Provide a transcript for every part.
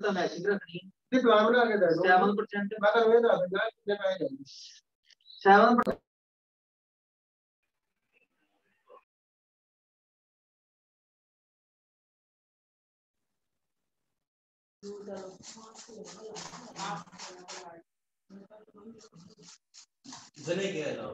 तो मैचिंग रखनी किस लामना के दे 7% मैं तो वे ना कितने पैसे 7% जने के ना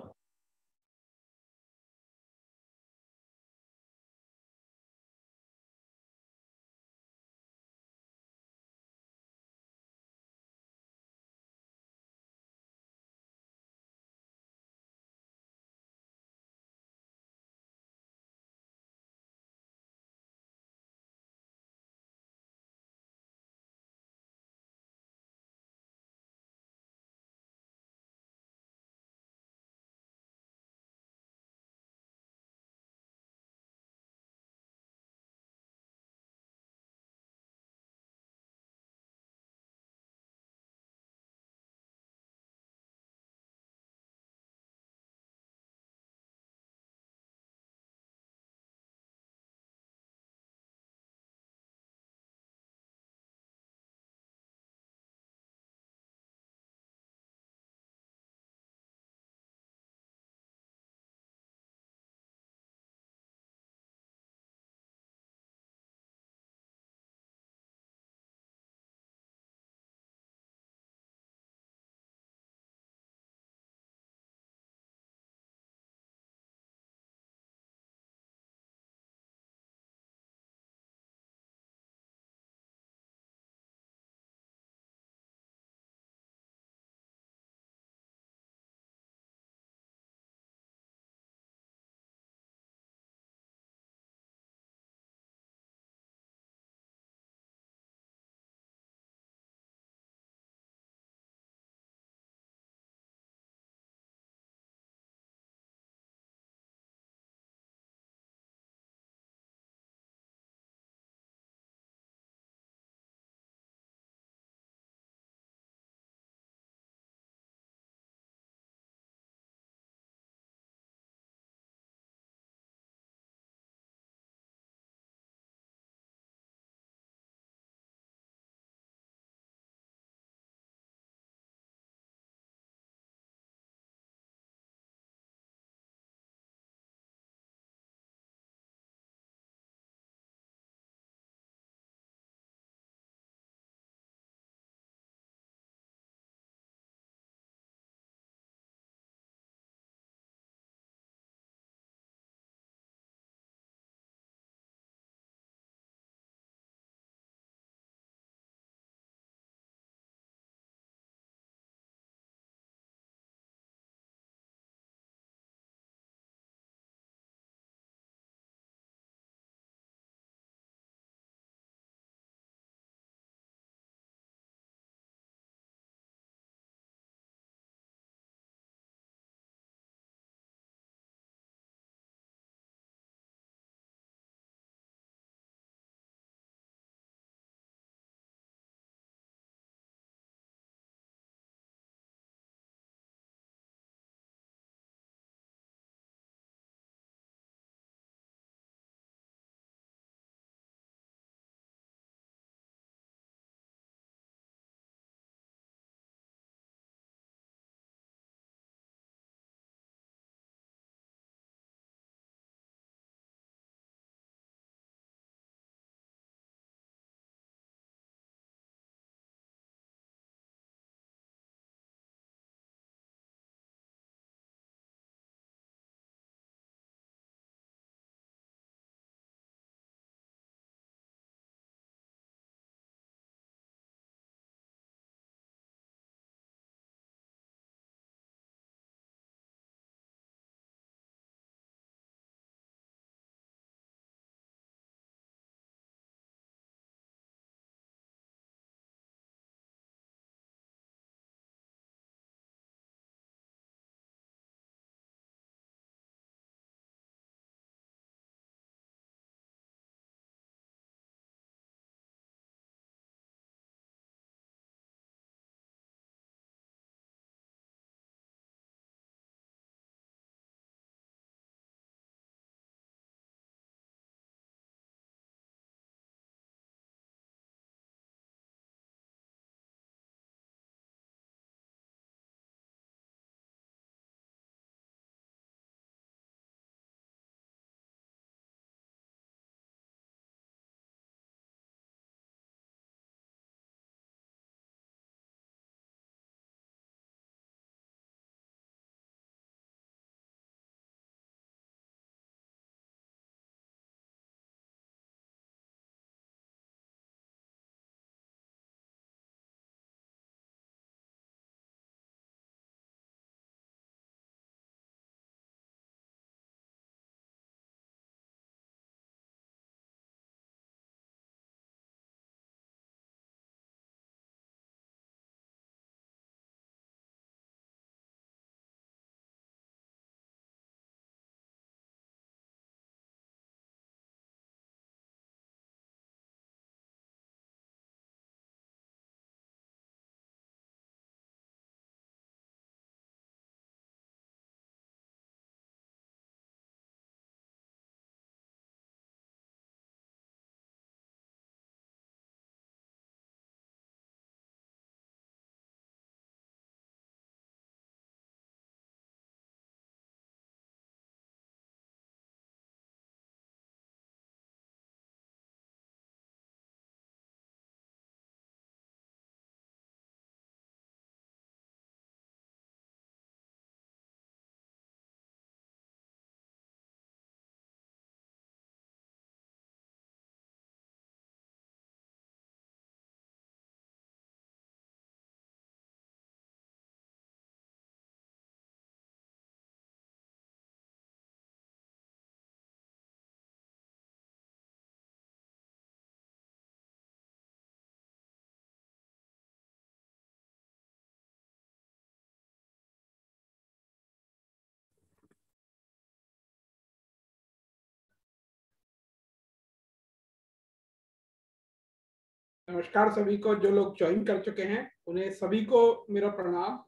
नमस्कार सभी को, जो लोग ज्वाइन कर चुके हैं उन्हें सभी को मेरा प्रणाम।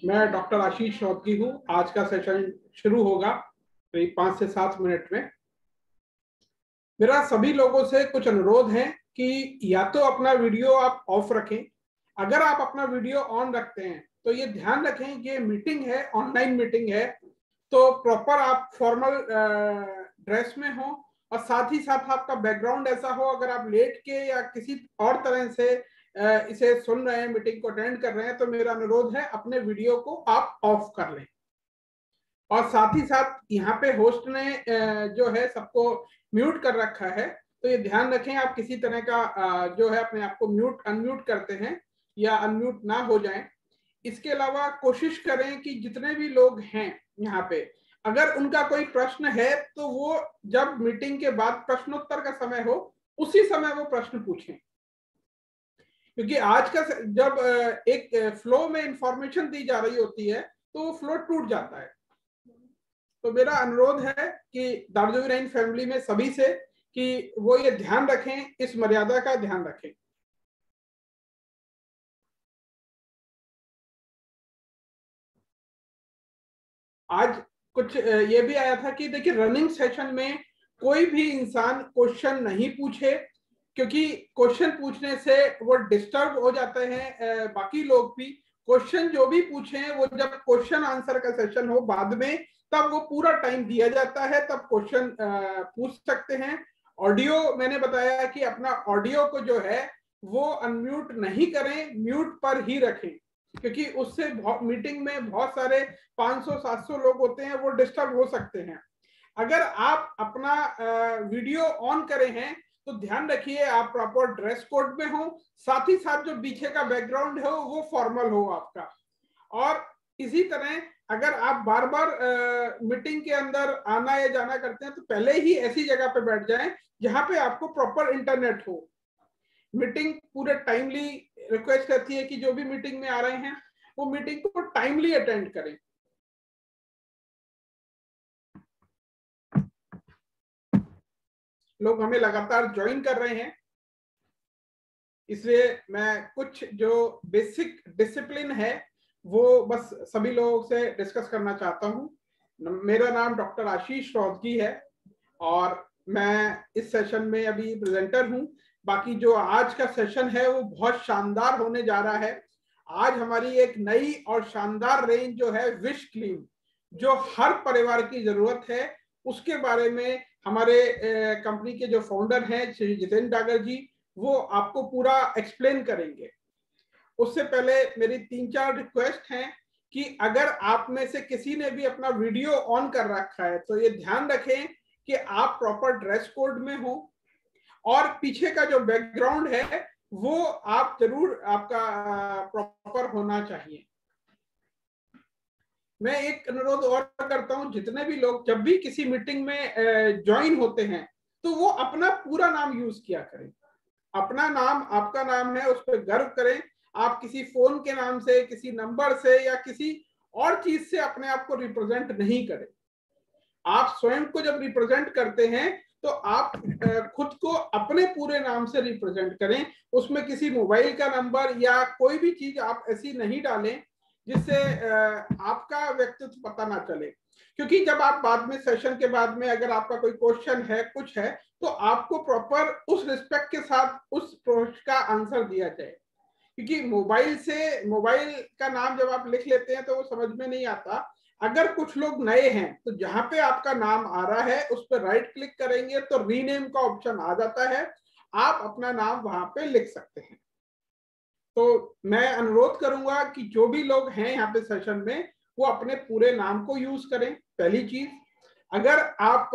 मैं डॉक्टर आशीष रौदगी हूँ। आज का सेशन शुरू होगा करीब 5 से 7 मिनट में। मेरा सभी लोगों से कुछ अनुरोध है कि या तो अपना वीडियो आप ऑफ रखें। अगर आप अपना वीडियो ऑन रखते हैं तो ये ध्यान रखें कि ये मीटिंग है, ऑनलाइन मीटिंग है, तो प्रॉपर आप फॉर्मल ड्रेस में हो और साथ ही साथ आपका बैकग्राउंड ऐसा हो, अगर आप लेट के या किसी और तरह से इसे सुन रहे हैं, मीटिंग को अटेंड कर रहे हैं, तो मेरा अनुरोध है अपने वीडियो को आप ऑफ कर लें। और साथ ही साथ यहाँ पे होस्ट ने जो है सबको म्यूट कर रखा है, तो ये ध्यान रखें आप किसी तरह का जो है अपने आप को म्यूट अनम्यूट करते हैं या अनम्यूट ना हो जाएं। इसके अलावा कोशिश करें कि जितने भी लोग हैं यहाँ पे, अगर उनका कोई प्रश्न है तो वो जब मीटिंग के बाद प्रश्नोत्तर का समय हो उसी समय वो प्रश्न पूछें, क्योंकि आज का जब एक फ्लो में इंफॉर्मेशन दी जा रही होती है तो वो फ्लो टूट जाता है। तो मेरा अनुरोध है कि दार्जुविराइन फैमिली में सभी से कि वो ये ध्यान रखें, इस मर्यादा का ध्यान रखें। आज कुछ ये भी आया था कि देखिए, रनिंग सेशन में कोई भी इंसान क्वेश्चन नहीं पूछे, क्योंकि क्वेश्चन पूछने से वो डिस्टर्ब हो जाते हैं बाकी लोग भी। क्वेश्चन जो भी पूछे हैं वो जब क्वेश्चन आंसर का सेशन हो बाद में, तब वो पूरा टाइम दिया जाता है, तब क्वेश्चन पूछ सकते हैं। ऑडियो मैंने बताया कि अपना ऑडियो को जो है वो अनम्यूट नहीं करें, म्यूट पर ही रखें, क्योंकि उससे मीटिंग में बहुत सारे 500-700 लोग होते हैं, वो डिस्टर्ब हो सकते हैं। अगर आप अपना वीडियो ऑन करे हैं तो ध्यान रखिए आप प्रॉपर ड्रेस कोड में हो, साथ ही साथ जो पीछे का बैकग्राउंड है वो फॉर्मल हो आपका। और इसी तरह अगर आप बार बार मीटिंग के अंदर आना या जाना करते हैं तो पहले ही ऐसी जगह पे बैठ जाएं जहां पे आपको प्रॉपर इंटरनेट हो। मीटिंग पूरे टाइमली रिक्वेस्ट रहती है कि जो भी मीटिंग में आ रहे हैं वो मीटिंग को टाइमली अटेंड करें। लोग हमें लगातार ज्वाइन कर रहे हैं, इसलिए मैं कुछ जो बेसिक डिसिप्लिन है वो बस सभी लोगों से डिस्कस करना चाहता हूं। मेरा नाम डॉक्टर आशीष रौदगी है और मैं इस सेशन में अभी प्रेजेंटर हूं। बाकी जो आज का सेशन है वो बहुत शानदार होने जा रहा है। आज हमारी एक नई और शानदार रेंज जो है विश क्लीन, जो हर परिवार की जरूरत है, उसके बारे में हमारे कंपनी के जो फाउंडर हैं श्री जितेंद्र डागर जी, वो आपको पूरा एक्सप्लेन करेंगे। उससे पहले मेरी 3-4 रिक्वेस्ट हैं कि अगर आप में से किसी ने भी अपना वीडियो ऑन कर रखा है तो ये ध्यान रखें कि आप प्रॉपर ड्रेस कोड में हो और पीछे का जो बैकग्राउंड है वो आप जरूर आपका प्रॉपर होना चाहिए। मैं एक अनुरोध और करता हूं, जितने भी लोग जब भी किसी मीटिंग में ज्वाइन होते हैं तो वो अपना पूरा नाम यूज किया करें। अपना नाम आपका नाम है, उस पर गर्व करें। आप किसी फोन के नाम से, किसी नंबर से या किसी और चीज से अपने आप को रिप्रेजेंट नहीं करें। आप स्वयं को जब रिप्रेजेंट करते हैं तो आप खुद को अपने पूरे नाम से रिप्रेजेंट करें। उसमें किसी मोबाइल का नंबर या कोई भी चीज आप ऐसी नहीं डालें जिससे आपका व्यक्तित्व पता ना चले, क्योंकि जब आप बाद में सेशन के बाद में अगर आपका कोई क्वेश्चन है, कुछ है, तो आपको प्रॉपर उस रिस्पेक्ट के साथ उस प्रश्न का आंसर दिया जाए। क्योंकि मोबाइल का नाम जब आप लिख लेते हैं तो वो समझ में नहीं आता। अगर कुछ लोग नए हैं तो जहां पे आपका नाम आ रहा है उस पर राइट क्लिक करेंगे तो रीनेम का ऑप्शन आ जाता है, आप अपना नाम वहां पे लिख सकते हैं। तो मैं अनुरोध करूंगा कि जो भी लोग हैं यहाँ पे सेशन में वो अपने पूरे नाम को यूज करें। पहली चीज, अगर आप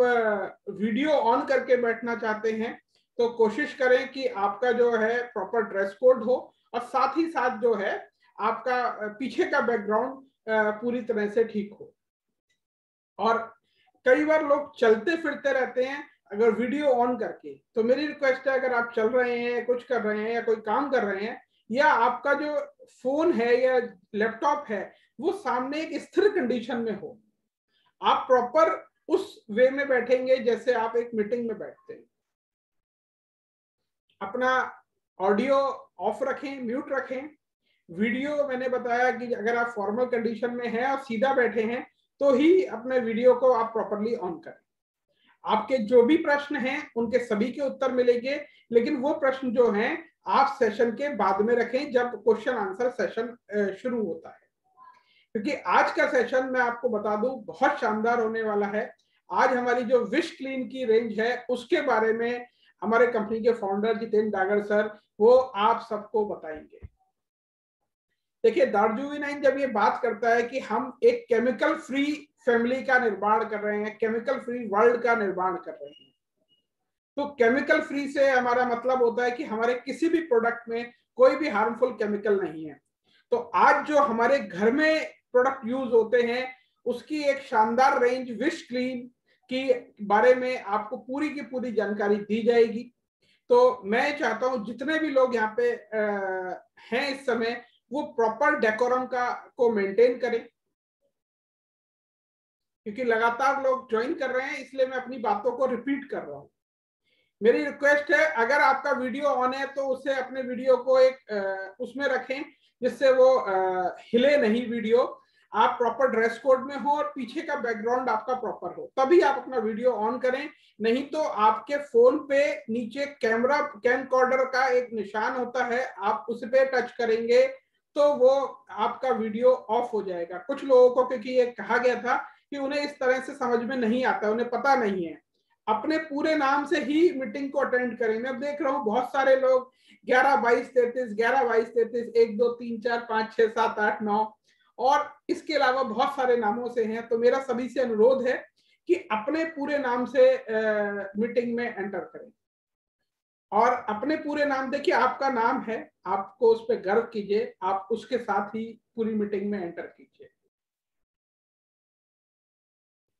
वीडियो ऑन करके बैठना चाहते हैं तो कोशिश करें कि आपका जो है प्रॉपर ड्रेस कोड हो और साथ ही साथ जो है आपका पीछे का बैकग्राउंड पूरी तरह से ठीक हो। और कई बार लोग चलते फिरते रहते हैं अगर वीडियो ऑन करके, तो मेरी रिक्वेस्ट है अगर आप चल रहे हैं, कुछ कर रहे हैं या कोई काम कर रहे हैं या आपका जो फोन है या लैपटॉप है वो सामने एक स्थिर कंडीशन में हो, आप प्रॉपर उस वे में बैठेंगे जैसे आप एक मीटिंग में बैठते हैं। अपना ऑडियो ऑफ रखें, म्यूट रखें। वीडियो मैंने बताया कि अगर आप फॉर्मल कंडीशन में हैं और सीधा बैठे हैं तो ही अपने वीडियो को आप प्रॉपरली ऑन करें। आपके जो भी प्रश्न हैं उनके सभी के उत्तर मिलेंगे, लेकिन वो प्रश्न जो हैं आप सेशन के बाद में रखें जब क्वेश्चन आंसर सेशन शुरू होता है, क्योंकि आज का सेशन मैं आपको बता दूं बहुत शानदार होने वाला है। आज हमारी जो विश क्लीन की रेंज है उसके बारे में हमारे कंपनी के फाउंडर जितेंद्र डागर सर वो आप सबको बताएंगे। देखिए, दार्जिलिंग जब ये बात करता है कि हम एक केमिकल फ्री फैमिली का निर्माण कर रहे हैं, केमिकल फ्री वर्ल्ड का निर्माण कर रहे हैं, तो केमिकल फ्री से हमारा मतलब होता है कि हमारे किसी भी प्रोडक्ट में कोई भी हार्मफुल केमिकल नहीं है। तो आज जो हमारे घर में प्रोडक्ट यूज होते हैं उसकी एक शानदार रेंज विश क्लीन की बारे में आपको पूरी की पूरी जानकारी दी जाएगी। तो मैं चाहता हूं जितने भी लोग यहाँ पे हैं इस समय वो प्रॉपर डेकोरम को मेंटेन करें, क्योंकि लगातार लोग ज्वाइन कर रहे हैं, इसलिए मैं अपनी बातों को रिपीट कर रहा हूं। मेरी रिक्वेस्ट है, अगर आपका वीडियो ऑन है तो उसे अपने वीडियो को एक उसमें रखें जिससे वो हिले नहीं वीडियो। आप प्रॉपर ड्रेस कोड में हो और पीछे का बैकग्राउंड आपका प्रॉपर हो, तभी आप अपना वीडियो ऑन करें। नहीं तो आपके फोन पे नीचे कैमकॉर्डर का एक निशान होता है, आप उस पे टच करेंगे तो वो आपका वीडियो ऑफ हो जाएगा। कुछ लोगों को क्योंकि ये कहा गया था कि उन्हें इस तरह से समझ में नहीं आता, उन्हें पता नहीं है, अपने पूरे नाम से ही मीटिंग को अटेंड करें। मैं देख रहा हूँ बहुत सारे लोग 11 22 33 11 22 33 1 2 3 4 5 6 7 8 9 और इसके अलावा बहुत सारे नामों से हैं। तो मेरा सभी से अनुरोध है कि अपने पूरे नाम से मीटिंग में एंटर करें और अपने पूरे नाम, देखिए आपका नाम है, आपको उस पर गर्व कीजिए, आप उसके साथ ही पूरी मीटिंग में एंटर कीजिए।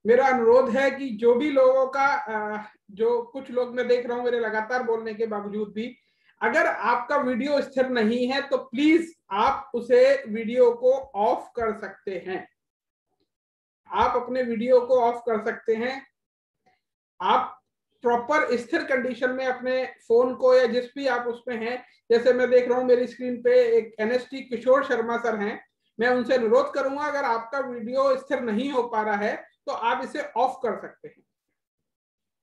मेरा अनुरोध है कि जो भी लोगों का जो कुछ लोग मैं देख रहा हूं मेरे लगातार बोलने के बावजूद भी, अगर आपका वीडियो स्थिर नहीं है तो प्लीज आप उसे वीडियो को ऑफ कर सकते हैं। आप अपने वीडियो को ऑफ कर सकते हैं। आप प्रॉपर स्थिर कंडीशन में अपने फोन को या जिस भी आप उसमें हैं, जैसे मैं देख रहा हूं मेरी स्क्रीन पे एक NST किशोर शर्मा सर हैं, मैं उनसे अनुरोध करूंगा अगर आपका वीडियो स्थिर नहीं हो पा रहा है तो आप इसे ऑफ कर सकते हैं।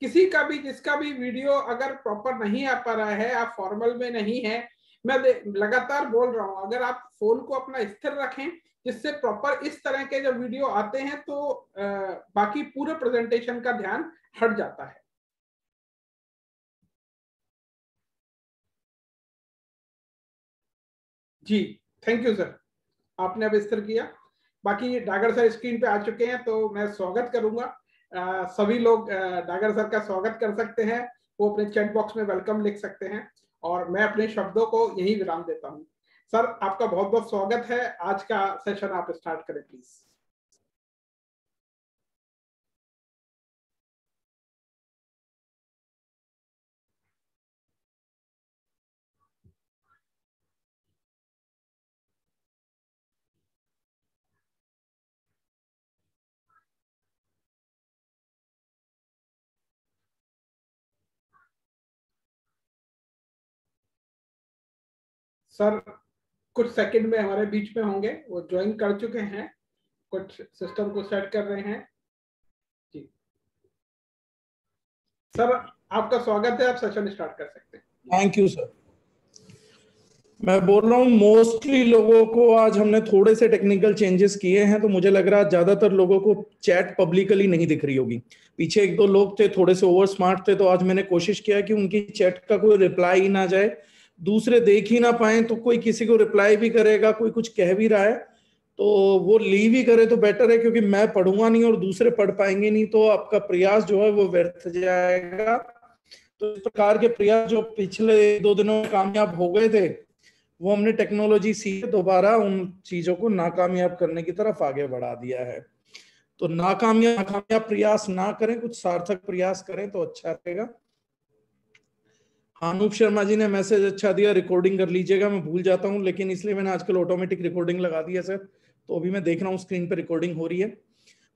किसी का भी जिसका भी वीडियो अगर प्रॉपर नहीं आ पा रहा है, आप फॉर्मल में नहीं है, मैं लगातार बोल रहा हूं, अगर आप फोन को अपना स्थिर रखें जिससे प्रॉपर इस तरह के जब वीडियो आते हैं तो बाकी पूरे प्रेजेंटेशन का ध्यान हट जाता है। जी, थैंक यू सर, आपने अब स्थिर किया। बाकी डागर सर स्क्रीन पे आ चुके हैं तो मैं स्वागत करूंगा। सभी लोग डागर सर का स्वागत कर सकते हैं, वो अपने चैट बॉक्स में वेलकम लिख सकते हैं और मैं अपने शब्दों को यही विराम देता हूं। सर आपका बहुत बहुत स्वागत है, आज का सेशन आप स्टार्ट करें प्लीज। सर कुछ सेकंड में हमारे बीच में होंगे, वो ज्वाइन कर चुके हैं, कुछ सिस्टम को सेट कर रहे हैं। जी सर आपका स्वागत है, आप सेशन स्टार्ट कर सकते हैं। Thank you sir. मैं बोल रहा हूँ मोस्टली लोगों को आज हमने थोड़े से टेक्निकल चेंजेस किए हैं, तो मुझे लग रहा है ज्यादातर लोगों को चैट पब्लिकली नहीं दिख रही होगी। पीछे एक दो लोग थे थोड़े से ओवर स्मार्ट थे, तो आज मैंने कोशिश किया कि उनकी चैट का कोई रिप्लाई ही ना जाए, दूसरे देख ही ना पाए। तो कोई किसी को रिप्लाई भी करेगा, कोई कुछ कह भी रहा है तो वो लीव ही करे तो बेटर है, क्योंकि मैं पढ़ूंगा नहीं और दूसरे पढ़ पाएंगे नहीं, तो आपका प्रयास जो है वो व्यर्थ जाएगा। तो इस प्रकार के प्रयास जो पिछले 2 दिनों में कामयाब हो गए थे, वो हमने टेक्नोलॉजी सीख दोबारा उन चीजों को नाकामयाब करने की तरफ आगे बढ़ा दिया है। तो नाकामयाब प्रयास ना करें, कुछ सार्थक प्रयास करें तो अच्छा रहेगा। अनूप शर्मा जी ने मैसेज अच्छा दिया, रिकॉर्डिंग कर लीजिएगा। मैं भूल जाता हूं, लेकिन इसलिए मैंने आजकल ऑटोमेटिक रिकॉर्डिंग लगा दी है सर, तो अभी मैं देख रहा हूं स्क्रीन पर रिकॉर्डिंग हो रही है।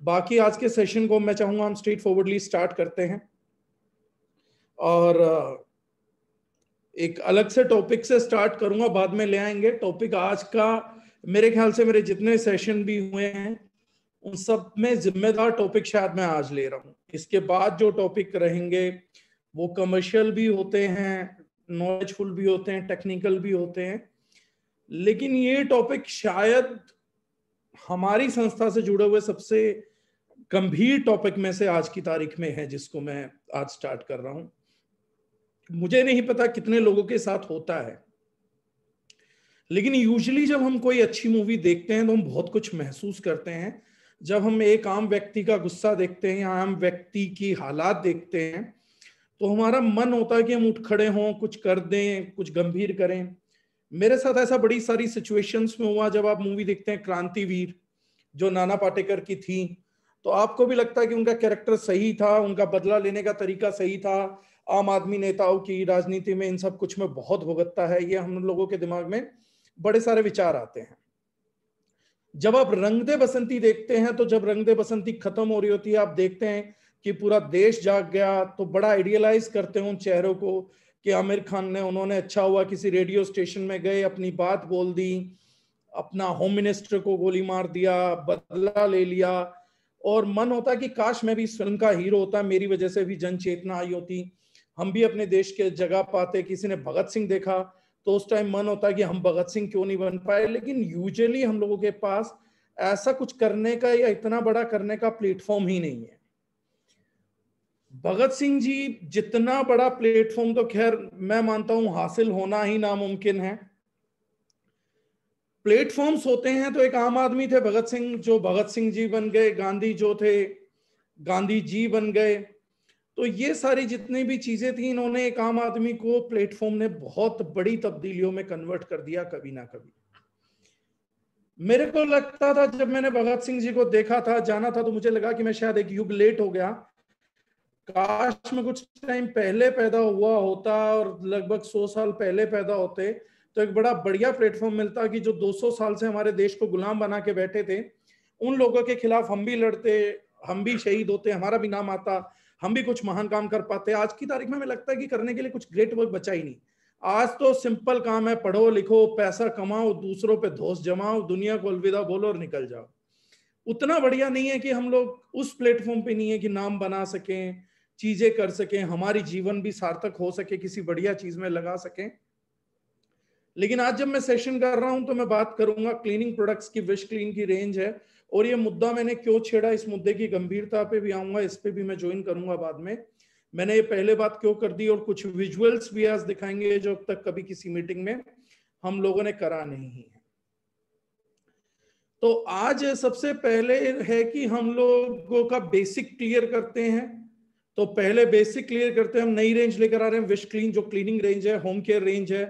बाकी आज के सेशन को मैं चाहूंगा हम स्ट्रेट फॉरवर्डली स्टार्ट करते हैं। और एक अलग से टॉपिक से स्टार्ट करूंगा, बाद में ले आएंगे। टॉपिक आज का मेरे ख्याल से मेरे जितने सेशन भी हुए हैं उन सब में जिम्मेदार टॉपिक शायद मैं आज ले रहा हूँ। इसके बाद जो टॉपिक रहेंगे वो कमर्शियल भी होते हैं, नॉलेजफुल भी होते हैं, टेक्निकल भी होते हैं, लेकिन ये टॉपिक शायद हमारी संस्था से जुड़े हुए सबसे गंभीर टॉपिक में से आज की तारीख में है, जिसको मैं आज स्टार्ट कर रहा हूं। मुझे नहीं पता कितने लोगों के साथ होता है, लेकिन यूजुअली जब हम कोई अच्छी मूवी देखते हैं तो हम बहुत कुछ महसूस करते हैं। जब हम एक आम व्यक्ति का गुस्सा देखते हैं या आम व्यक्ति की हालात देखते हैं तो हमारा मन होता है कि हम उठ खड़े हों, कुछ कर दें, कुछ गंभीर करें। मेरे साथ ऐसा बड़ी सारी सिचुएशंस में हुआ। जब आप मूवी देखते हैं क्रांतिवीर जो नाना पाटेकर की थी, तो आपको भी लगता है कि उनका कैरेक्टर सही था, उनका बदला लेने का तरीका सही था। आम आदमी नेताओं की राजनीति में इन सब कुछ में बहुत भुगतता है, ये हम लोगों के दिमाग में बड़े सारे विचार आते हैं। जब आप रंग दे बसंती देखते हैं तो जब रंग दे बसंती खत्म हो रही होती है, आप देखते हैं कि पूरा देश जाग गया, तो बड़ा आइडियलाइज करते हैं उन चेहरों को कि आमिर खान ने, उन्होंने अच्छा हुआ किसी रेडियो स्टेशन में गए, अपनी बात बोल दी, अपना होम मिनिस्टर को गोली मार दिया, बदला ले लिया। और मन होता कि काश मैं भी इस फिल्म का हीरो होता, मेरी वजह से भी जन चेतना आई होती, हम भी अपने देश के जगह पाते। किसी ने भगत सिंह देखा तो उस टाइम मन होता है कि हम भगत सिंह क्यों नहीं बन पाए। लेकिन यूजुअली हम लोगों के पास ऐसा कुछ करने का या इतना बड़ा करने का प्लेटफॉर्म ही नहीं है। भगत सिंह जी जितना बड़ा प्लेटफॉर्म तो खैर मैं मानता हूं हासिल होना ही नामुमकिन है। प्लेटफॉर्म्स होते हैं तो एक आम आदमी थे भगत सिंह, जो भगत सिंह जी बन गए, गांधी जो थे गांधी जी बन गए। तो ये सारी जितनी भी चीजें थी, इन्होंने एक आम आदमी को प्लेटफॉर्म ने बहुत बड़ी तब्दीलियों में कन्वर्ट कर दिया कभी ना कभी। मेरे को लगता था जब मैंने भगत सिंह जी को देखा था, जाना था, तो मुझे लगा कि मैं शायद एक युग लेट हो गया। काश में कुछ टाइम पहले पैदा हुआ होता और लगभग 100 साल पहले पैदा होते तो एक बड़ा बढ़िया प्लेटफॉर्म मिलता कि जो 200 साल से हमारे देश को गुलाम बना के बैठे थे, उन लोगों के खिलाफ हम भी लड़ते, हम भी शहीद होते, हमारा भी नाम आता, हम भी कुछ महान काम कर पाते। आज की तारीख में हमें लगता है कि करने के लिए कुछ ग्रेट वर्क बचा ही नहीं। आज तो सिंपल काम है, पढ़ो लिखो, पैसा कमाओ, दूसरों पे दोष जमाओ, दुनिया को अलविदा बोलो और निकल जाओ। उतना बढ़िया नहीं है कि हम लोग उस प्लेटफॉर्म पे नहीं है कि नाम बना सकें, चीजें कर सकें, हमारी जीवन भी सार्थक हो सके, किसी बढ़िया चीज में लगा सकें। लेकिन आज जब मैं सेशन कर रहा हूं तो मैं बात करूंगा क्लीनिंग प्रोडक्ट्स की, विश क्लीन की रेंज है। और ये मुद्दा मैंने क्यों छेड़ा, इस मुद्दे की गंभीरता पे भी आऊंगा, इस पे भी मैं ज्वाइन करूंगा बाद में। मैंने ये पहले बात क्यों कर दी, और कुछ विजुअल्स भी आज दिखाएंगे जो अब तक कभी किसी मीटिंग में हम लोगों ने करा नहीं है। तो आज सबसे पहले है कि हम लोगों का बेसिक क्लियर करते हैं। तो पहले बेसिक क्लियर करते हैं। हम नई रेंज लेकर आ रहे हैं, विश क्लीन, जो क्लीनिंग रेंज है, होम केयर रेंज है।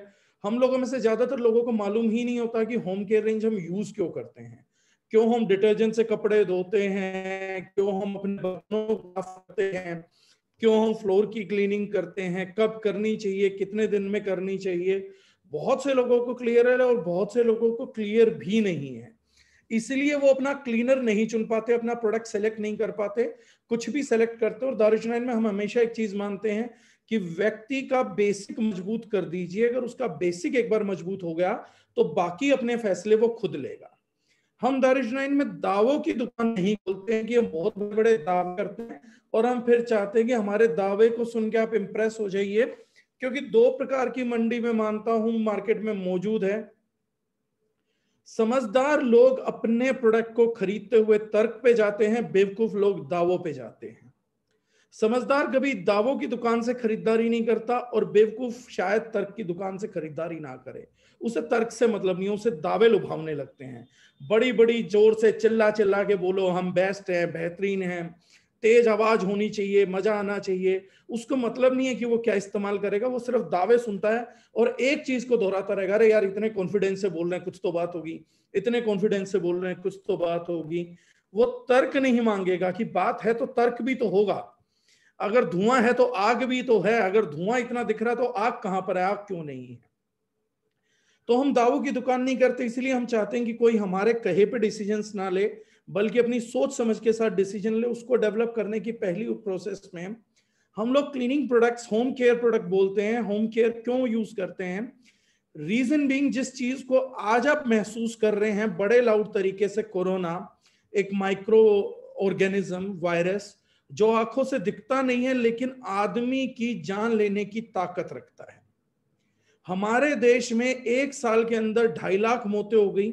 हम लोगों में से ज्यादातर लोगों को मालूम ही नहीं होता कि होम केयर रेंज हम यूज क्यों करते हैं, क्यों हम डिटर्जेंट से कपड़े धोते हैं, क्यों हम अपने बर्तनों को साफ करते हैं, क्यों हम फ्लोर की क्लीनिंग करते हैं, कब करनी चाहिए, कितने दिन में करनी चाहिए। बहुत से लोगों को क्लियर है और बहुत से लोगों को क्लियर भी नहीं है। इसलिए वो अपना क्लीनर नहीं चुन पाते, अपना प्रोडक्ट सेलेक्ट नहीं कर पाते, कुछ भी सेलेक्ट करते। और दारुशनाइन में हम हमेशा एक चीज मानते हैं कि व्यक्ति का बेसिक मजबूत कर दीजिए। अगर उसका बेसिक एक बार मजबूत हो गया तो बाकी अपने फैसले वो खुद लेगा। हम दारुशनाइन में दावों की दुकान नहीं खोलते हैं कि हम बहुत बड़े बड़े दावे करते हैं और हम फिर चाहते हैं कि हमारे दावे को सुन के आप इंप्रेस हो जाइए। क्योंकि दो प्रकार की मंडी में मानता हूं मार्केट में मौजूद है। समझदार लोग अपने प्रोडक्ट को खरीदते हुए तर्क पे जाते हैं, बेवकूफ लोग दावों पे जाते हैं। समझदार कभी दावों की दुकान से खरीदारी नहीं करता और बेवकूफ शायद तर्क की दुकान से खरीदारी ना करे। उसे तर्क से मतलब नहीं, उसे दावे लुभावने लगते हैं। बड़ी बड़ी जोर से चिल्ला चिल्ला के बोलो हम बेस्ट हैं, बेहतरीन हैं, तेज आवाज होनी चाहिए, मजा आना चाहिए। उसको मतलब नहीं है कि वो क्या इस्तेमाल करेगा, वो सिर्फ दावे सुनता है और एक चीज को दोहराता रहेगा, अरे यार इतने कॉन्फिडेंस से बोल रहे हैं कुछ तो बात होगी, इतने कॉन्फिडेंस से बोल रहे हैं कुछ तो बात होगी। वो तर्क नहीं मांगेगा कि बात है तो तर्क भी तो होगा। अगर धुआं है तो आग भी तो है, अगर धुआं इतना दिख रहा तो आग कहां पर है, आग क्यों नहीं है। तो हम दावों की दुकान नहीं करते, इसलिए हम चाहते हैं कि कोई हमारे कहे पे डिसीजंस ना ले, बल्कि अपनी सोच समझ के साथ डिसीजन ले। उसको डेवलप करने की पहली प्रोसेस में हम लोग cleaning products, home care product बोलते हैं। होम केयर क्यों यूज करते हैं? रीजन बीइंग, जिस चीज को आज आप महसूस कर रहे हैं बड़े लाउड तरीके से, कोरोना एक माइक्रो ऑर्गेनिज्म वायरस जो आंखों से दिखता नहीं है लेकिन आदमी की जान लेने की ताकत रखता है। हमारे देश में 1 साल के अंदर 2.5 लाख मौतें हो गई,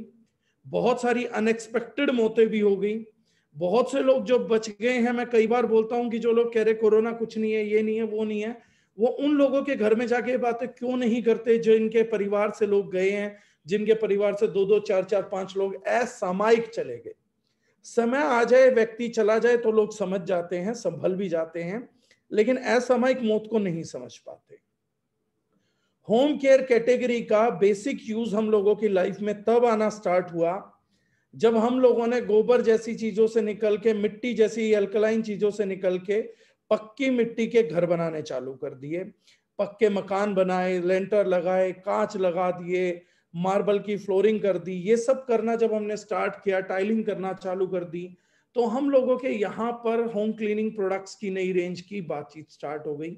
बहुत सारी अनएक्सपेक्टेड मौतें भी हो गई। बहुत से लोग जो बच गए हैं, मैं कई बार बोलता हूं कि जो लोग कह रहे कोरोना कुछ नहीं है, ये नहीं है, वो नहीं है, वो उन लोगों के घर में जाके बातें क्यों नहीं करते जो इनके परिवार से लोग गए हैं, जिनके परिवार से 2-2, 4-4, 5 लोग असामयिक चले गए। समय आ जाए, व्यक्ति चला जाए तो लोग समझ जाते हैं, संभल भी जाते हैं, लेकिन असामयिक मौत को नहीं समझ पाते। होम केयर कैटेगरी का बेसिक यूज हम लोगों की लाइफ में तब आना स्टार्ट हुआ जब हम लोगों ने गोबर जैसी चीजों से निकल के, मिट्टी जैसी अल्कलाइन चीजों से निकल के पक्की मिट्टी के घर बनाने चालू कर दिए, पक्के मकान बनाए, लेंटर लगाए, कांच लगा दिए, मार्बल की फ्लोरिंग कर दी। ये सब करना जब हमने स्टार्ट किया, टाइलिंग करना चालू कर दी, तो हम लोगों के यहाँ पर होम क्लीनिंग प्रोडक्ट्स की नई रेंज की बातचीत स्टार्ट हो गई।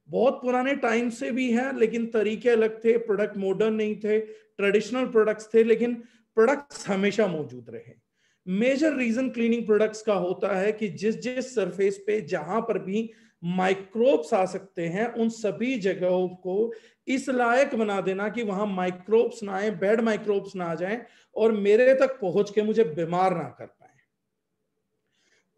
बहुत पुराने टाइम से भी है, लेकिन तरीके अलग थे, प्रोडक्ट मॉडर्न नहीं थे, ट्रेडिशनल प्रोडक्ट्स थे, लेकिन प्रोडक्ट्स हमेशा मौजूद रहे। मेजर रीजन क्लीनिंग प्रोडक्ट्स का होता है कि जिस जिस सरफेस पे जहां पर भी माइक्रोब्स आ सकते हैं, उन सभी जगहों को इस लायक बना देना कि वहां माइक्रोब्स ना आए, बैड माइक्रोब्स ना आ जाएं और मेरे तक पहुंच के मुझे बीमार ना कर पाए।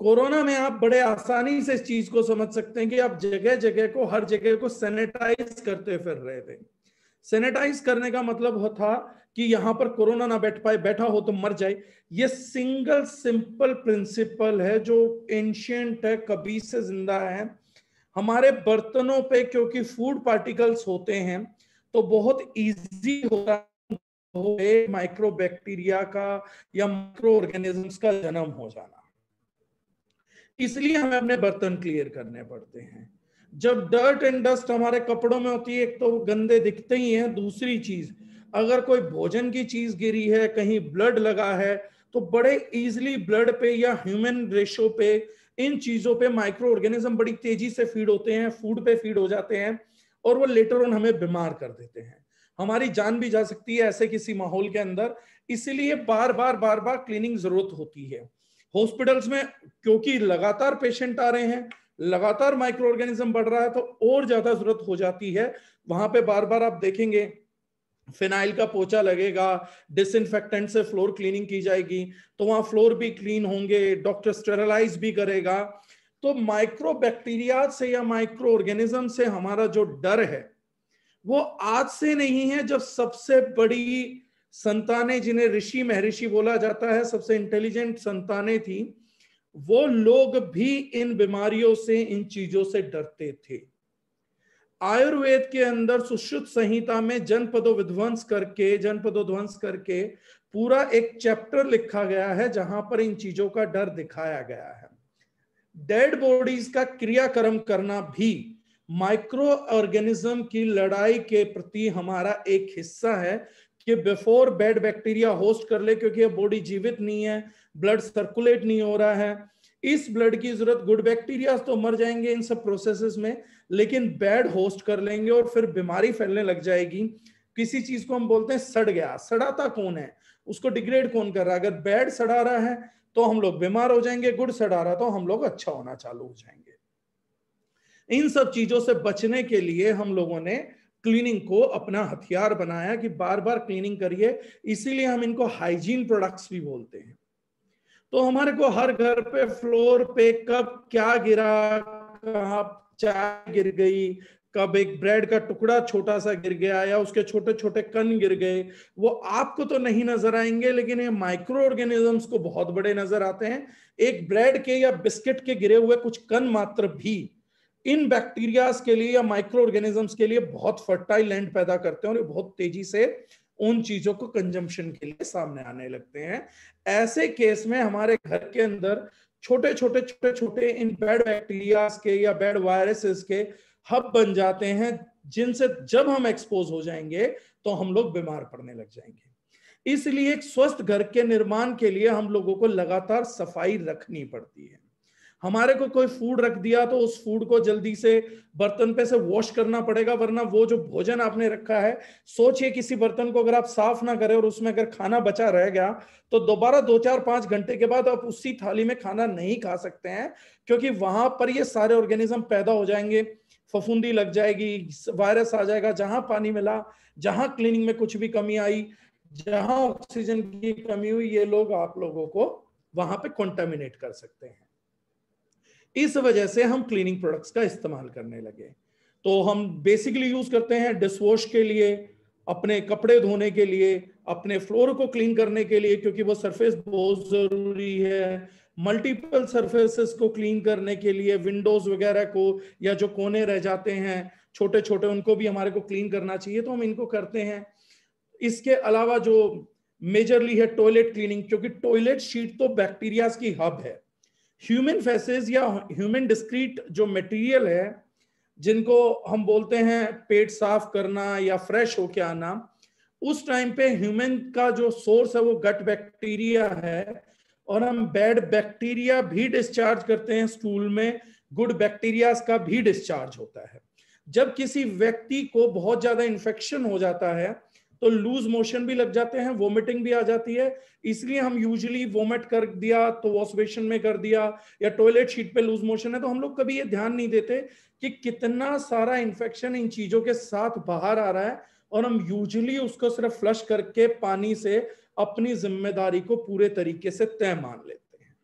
कोरोना में आप बड़े आसानी से इस चीज को समझ सकते हैं कि आप जगह जगह को, हर जगह को सैनिटाइज करते फिर रहे थे। सैनिटाइज करने का मतलब था कि यहां पर कोरोना ना बैठ पाए, बैठा हो तो मर जाए। ये सिंगल सिंपल प्रिंसिपल है जो एंशिएंट है, कभी से जिंदा है। हमारे बर्तनों पे क्योंकि फूड पार्टिकल्स होते हैं तो बहुत इजी होता है माइक्रो बैक्टीरिया का या माइक्रो ऑर्गेनिजम्स का जन्म हो जाना। इसलिए हमें अपने बर्तन क्लियर करने पड़ते हैं। जब डर्ट एंड डस्ट हमारे कपड़ों में होती है, एक तो गंदे दिखते ही हैं, दूसरी चीज अगर कोई भोजन की चीज गिरी है, कहीं ब्लड लगा है, तो बड़े इजीली ब्लड पे या ह्यूमन रेशो पे, इन चीजों पे माइक्रो ऑर्गेनिज्म बड़ी तेजी से फीड होते हैं, फूड पे फीड हो जाते हैं और वो लेटर ऑन हमें बीमार कर देते हैं। हमारी जान भी जा सकती है ऐसे किसी माहौल के अंदर। इसलिए बार बार क्लीनिंग जरूरत होती है। हॉस्पिटल्स में क्योंकि लगातार पेशेंट आ रहे हैं, लगातार माइक्रो ऑर्गेनिज्म बढ़ रहा है, तो और ज्यादा जरूरत हो जाती है। वहां पे बार बार आप देखेंगे फिनाइल का पोछा लगेगा, डिसइंफेक्टेंट से फ्लोर क्लीनिंग की जाएगी, तो वहां फ्लोर भी क्लीन होंगे, डॉक्टर स्टेरलाइज भी करेगा। तो माइक्रो बैक्टीरिया से या माइक्रो ऑर्गेनिज्म से हमारा जो डर है वो आज से नहीं है। जब सबसे बड़ी संतानें, जिन्हें ऋषि महर्षि बोला जाता है, सबसे इंटेलिजेंट संतानें थी, वो लोग भी इन बीमारियों से, इन चीजों से डरते थे। आयुर्वेद के अंदर सुश्रुत संहिता में जनपदोध्वंस करके पूरा एक चैप्टर लिखा गया है जहां पर इन चीजों का डर दिखाया गया है। डेड बॉडीज का क्रियाक्रम करना भी माइक्रो ऑर्गेनिज्म की लड़ाई के प्रति हमारा एक हिस्सा है कि बिफोर बैड बैक्टीरिया होस्ट कर ले, क्योंकि ये बॉडी जीवित नहीं है, ब्लड सर्कुलेट नहीं हो रहा है। इस ब्लड की जरूरत, गुड बैक्टीरिया तो मर जाएंगे इन सब प्रोसेसेस में, लेकिन बैड होस्ट कर लेंगे और फिर बीमारी फैलने लग जाएगी। किसी चीज को हम बोलते हैं सड़ गया, सड़ाता कौन है, उसको डिग्रेड कौन कर रहा है? अगर बैड सड़ा रहा है तो हम लोग बीमार हो जाएंगे, गुड सड़ा रहा तो हम लोग अच्छा होना चालू हो जाएंगे। इन सब चीजों से बचने के लिए हम लोगों ने क्लीनिंग को अपना हथियार बनाया कि बार बार क्लीनिंग करिए। इसीलिए हम इनको हाइजीन प्रोडक्ट्स भी बोलते हैं। तो हमारे को हर घर पे, फ्लोर पे कब क्या गिरा, कहाँ चाय गिर गई, कब एक ब्रेड का टुकड़ा छोटा सा गिर गया या उसके छोटे छोटे कण गिर गए, वो आपको तो नहीं नजर आएंगे, लेकिन ये माइक्रो ऑर्गेनिजम्स को बहुत बड़े नजर आते हैं। एक ब्रेड के या बिस्किट के गिरे हुए कुछ कण मात्र भी इन बैक्टीरियाज के लिए या माइक्रो ऑर्गेनिजम्स के लिए बहुत फर्टाइल लैंड पैदा करते हैं और ये बहुत तेजी से उन चीजों को कंजम्पशन के लिए सामने आने लगते हैं। ऐसे केस में हमारे घर के अंदर छोटे छोटे इन बैड बैक्टीरियाज के या बैड वायरसेस के हब बन जाते हैं, जिनसे जब हम एक्सपोज हो जाएंगे तो हम लोग बीमार पड़ने लग जाएंगे। इसलिए एक स्वस्थ घर के निर्माण के लिए हम लोगों को लगातार सफाई रखनी पड़ती है। हमारे को कोई फूड रख दिया तो उस फूड को जल्दी से बर्तन पे से वॉश करना पड़ेगा, वरना वो जो भोजन आपने रखा है, सोचिए किसी बर्तन को अगर आप साफ ना करें और उसमें अगर खाना बचा रह गया तो दोबारा 2-4-5 घंटे के बाद आप उसी थाली में खाना नहीं खा सकते हैं, क्योंकि वहां पर ये सारे ऑर्गेनिज्म पैदा हो जाएंगे, फफूंदी लग जाएगी, वायरस आ जाएगा। जहां पानी मिला, जहां क्लीनिंग में कुछ भी कमी आई, जहां ऑक्सीजन की कमी हुई, ये लोग आप लोगों को वहां पे कॉन्टामिनेट कर सकते हैं। इस वजह से हम क्लीनिंग प्रोडक्ट्स का इस्तेमाल करने लगे। तो हम बेसिकली यूज करते हैं डिश वॉश के लिए, अपने कपड़े धोने के लिए, अपने फ्लोर को क्लीन करने के लिए, क्योंकि वो सरफेस बहुत जरूरी है, मल्टीपल सरफेसेस को क्लीन करने के लिए, विंडोज वगैरह को, या जो कोने रह जाते हैं छोटे छोटे, उनको भी हमारे को क्लीन करना चाहिए, तो हम इनको करते हैं। इसके अलावा जो मेजरली है टॉयलेट क्लीनिंग, क्योंकि टॉयलेट शीट तो बैक्टीरिया की हब है। ह्यूमन फेसेस या ह्यूमन डिस्क्रीट जो मटेरियल है, जिनको हम बोलते हैं पेट साफ करना या फ्रेश होके आना, उस टाइम पे ह्यूमन का जो सोर्स है वो गट बैक्टीरिया है, और हम बैड बैक्टीरिया भी डिस्चार्ज करते हैं स्टूल में, गुड बैक्टीरिया का भी डिस्चार्ज होता है। जब किसी व्यक्ति को बहुत ज्यादा इन्फेक्शन हो जाता है तो लूज मोशन भी लग जाते हैं, वोमिटिंग भी आ जाती है। इसलिए हम यूजुअली वोमिट कर दिया तो वॉश बेसिन में कर दिया, या टॉयलेट शीट पे लूज मोशन है तो हम लोग कभी ये ध्यान नहीं देते कि कितना सारा इन्फेक्शन इन चीजों के साथ बाहर आ रहा है, और हम यूजुअली उसको सिर्फ फ्लश करके पानी से अपनी जिम्मेदारी को पूरे तरीके से तय मान लेते हैं।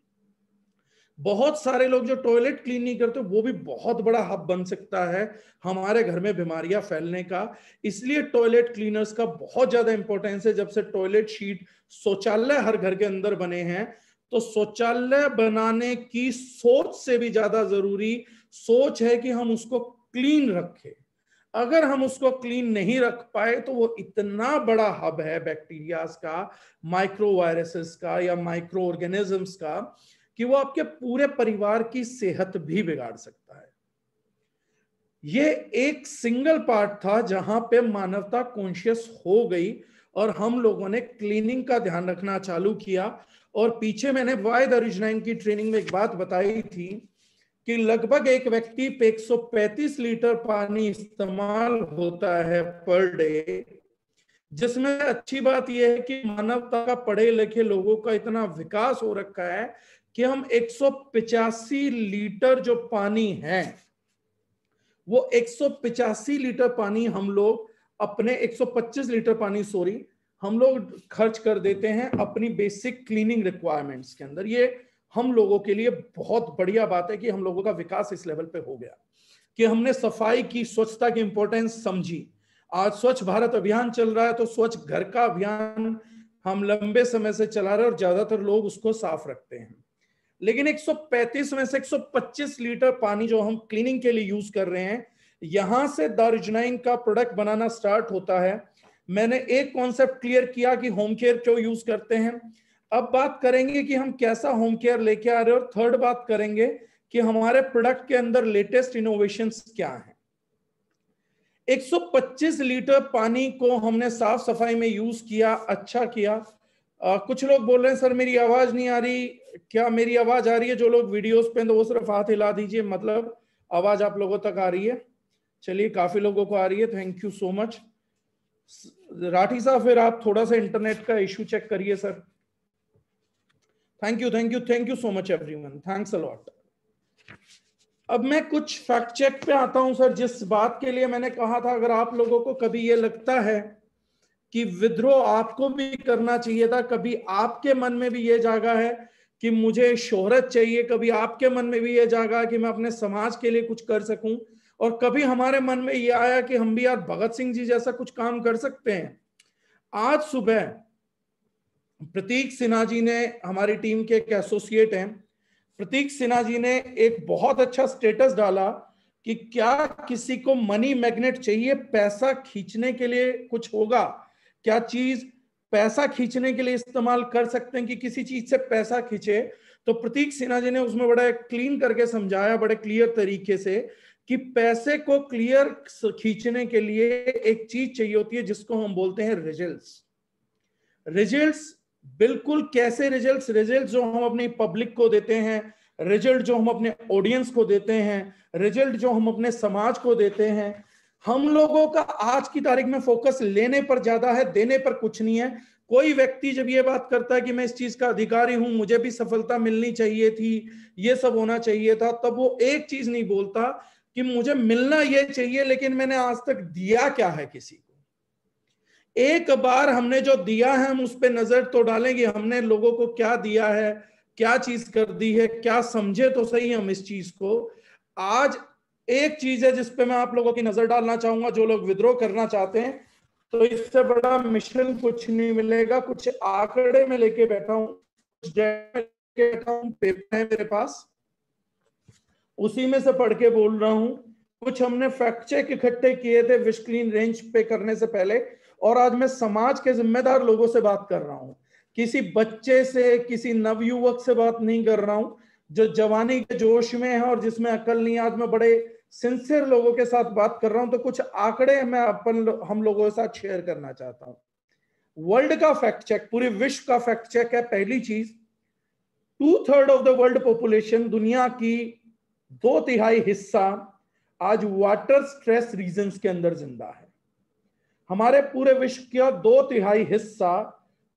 बहुत सारे लोग जो टॉयलेट क्लीन नहीं करते, वो भी बहुत बड़ा हब बन सकता है हमारे घर में बीमारियां फैलने का। इसलिए टॉयलेट क्लीनर्स का बहुत ज्यादा इंपॉर्टेंस है। जब से टॉयलेट शीट, शौचालय हर घर के अंदर बने हैं, तो शौचालय बनाने की सोच से भी ज्यादा जरूरी सोच है कि हम उसको क्लीन रखें। अगर हम उसको क्लीन नहीं रख पाए तो वो इतना बड़ा हब है बैक्टीरियाज का, माइक्रो वायरसेस का या माइक्रो ऑर्गेनिजम्स का, कि वो आपके पूरे परिवार की सेहत भी बिगाड़ सकता है। ये एक सिंगल पार्ट था जहां पे मानवता कॉन्शियस हो गई और हम लोगों ने क्लीनिंग का ध्यान रखना चालू किया। और पीछे मैंने वाई द ओरिजिनाइन की ट्रेनिंग में एक बात बताई थी कि लगभग एक व्यक्ति पे 135 लीटर पानी इस्तेमाल होता है पर डे, जिसमें अच्छी बात यह है कि मानवता का पढ़े लिखे लोगों का इतना विकास हो रखा है कि हम 185 लीटर जो पानी है, वो 185 लीटर पानी हम लोग अपने 125 लीटर पानी हम लोग खर्च कर देते हैं अपनी बेसिक क्लीनिंग रिक्वायरमेंट्स के अंदर। ये हम लोगों के लिए बहुत बढ़िया बात है कि हम लोगों का विकास इस लेवल पे हो गया कि हमने सफाई की, स्वच्छता की इंपॉर्टेंस समझी। आज स्वच्छ भारत अभियान चल रहा है, तो स्वच्छ घर का अभियान हम लंबे समय से चला रहे हैं और ज्यादातर लोग उसको साफ रखते हैं। लेकिन 135 में से 125 लीटर पानी जो हम क्लीनिंग के लिए यूज कर रहे हैं, यहां से द ओरिजिनाइन का प्रोडक्ट बनाना स्टार्ट होता है। मैंने एक कॉन्सेप्ट क्लियर किया कि होम केयर क्यों यूज करते हैं। अब बात करेंगे कि हम कैसा होम केयर लेके आ रहे हैं, और थर्ड बात करेंगे कि हमारे प्रोडक्ट के अंदर लेटेस्ट इनोवेशंस क्या हैं। 125 लीटर पानी को हमने साफ सफाई में यूज किया, अच्छा किया। कुछ लोग बोल रहे हैं सर मेरी आवाज नहीं आ रही, क्या मेरी आवाज आ रही है? जो लोग वीडियोस पे हैं तो वो सिर्फ हाथ हिला दीजिए, मतलब आवाज आप लोगों तक आ रही है। चलिए, काफी लोगों को आ रही है, thank you so much. Rathi साहब फिर आप थोड़ा सा इंटरनेट का इशू चेक करिए sir. Thank you so much everyone, thanks a lot. अब मैं कुछ फैक्ट चेक पे आता हूं सर। जिस बात के लिए मैंने कहा था, अगर आप लोगों को कभी ये लगता है कि विद्रोह आपको भी करना चाहिए था, कभी आपके मन में भी ये जागा है कि मुझे शोहरत चाहिए, कभी आपके मन में भी ये जागा कि मैं अपने समाज के लिए कुछ कर सकूं, और कभी हमारे मन में ये आया कि हम भी यार भगत सिंह जी जैसा कुछ काम कर सकते हैं। आज सुबह प्रतीक सिन्हा जी ने, हमारी टीम के एक एसोसिएट हैं, प्रतीक सिन्हा जी ने एक बहुत अच्छा स्टेटस डाला कि क्या किसी को मनी मैग्नेट चाहिए, पैसा खींचने के लिए कुछ होगा, क्या चीज पैसा खींचने के लिए इस्तेमाल कर सकते हैं कि किसी चीज से पैसा खींचे। तो प्रतीक सिन्हा जी ने उसमें बड़ा क्लीन करके समझाया, बड़े क्लियर तरीके से, कि पैसे को क्लियर खींचने के लिए एक चीज चाहिए होती है जिसको हम बोलते हैं रिजल्ट्स। रिजल्ट्स बिल्कुल कैसे रिजल्ट्स जो हम अपनी पब्लिक को देते हैं, रिजल्ट जो हम अपने ऑडियंस को देते हैं, रिजल्ट जो हम अपने समाज को देते हैं, हम लोगों का आज की तारीख में फोकस लेने पर ज्यादा है, देने पर कुछ नहीं है। कोई व्यक्ति जब ये बात करता है कि मैं इस चीज का अधिकारी हूं, मुझे भी सफलता मिलनी चाहिए थी, ये सब होना चाहिए था, तब वो एक चीज नहीं बोलता कि मुझे मिलना ये चाहिए, लेकिन मैंने आज तक दिया क्या है किसी को। एक बार हमने जो दिया है हम उस पर नजर तो डालेंगे, हमने लोगों को क्या दिया है, क्या चीज कर दी है, क्या समझे तो सही हम इस चीज को। आज एक चीज है जिस पे मैं आप लोगों की नजर डालना चाहूंगा, जो लोग विद्रोह करना चाहते हैं, तो इससे बड़ा मिशन कुछ नहीं मिलेगा। कुछ आंकड़े में लेके बैठा हूं, पेपर है मेरे पास, उसी में से पढ़ के बोल रहा हूं। कुछ हमने फैक्ट चेक इकट्ठे किए थे विश क्लीन रेंज पे करने से पहले, और आज मैं समाज के जिम्मेदार लोगों से बात कर रहा हूं, किसी बच्चे से, किसी नवयुवक से बात नहीं कर रहा हूं जो जवानी के जोश में है और जिसमें अकल नहीं। आज मैं बड़े सिंसियर लोगों के साथ बात कर रहा हूं, तो कुछ आंकड़े मैं हम लोगों के साथ शेयर करना चाहता हूं। वर्ल्ड का फैक्ट चेक, पूरे विश्व का फैक्ट चेक है। पहली चीज, 2/3 ऑफ द वर्ल्ड पॉपुलेशन, दुनिया की 2/3 हिस्सा आज वाटर स्ट्रेस रीजन्स के अंदर जिंदा है। हमारे पूरे विश्व का 2/3 हिस्सा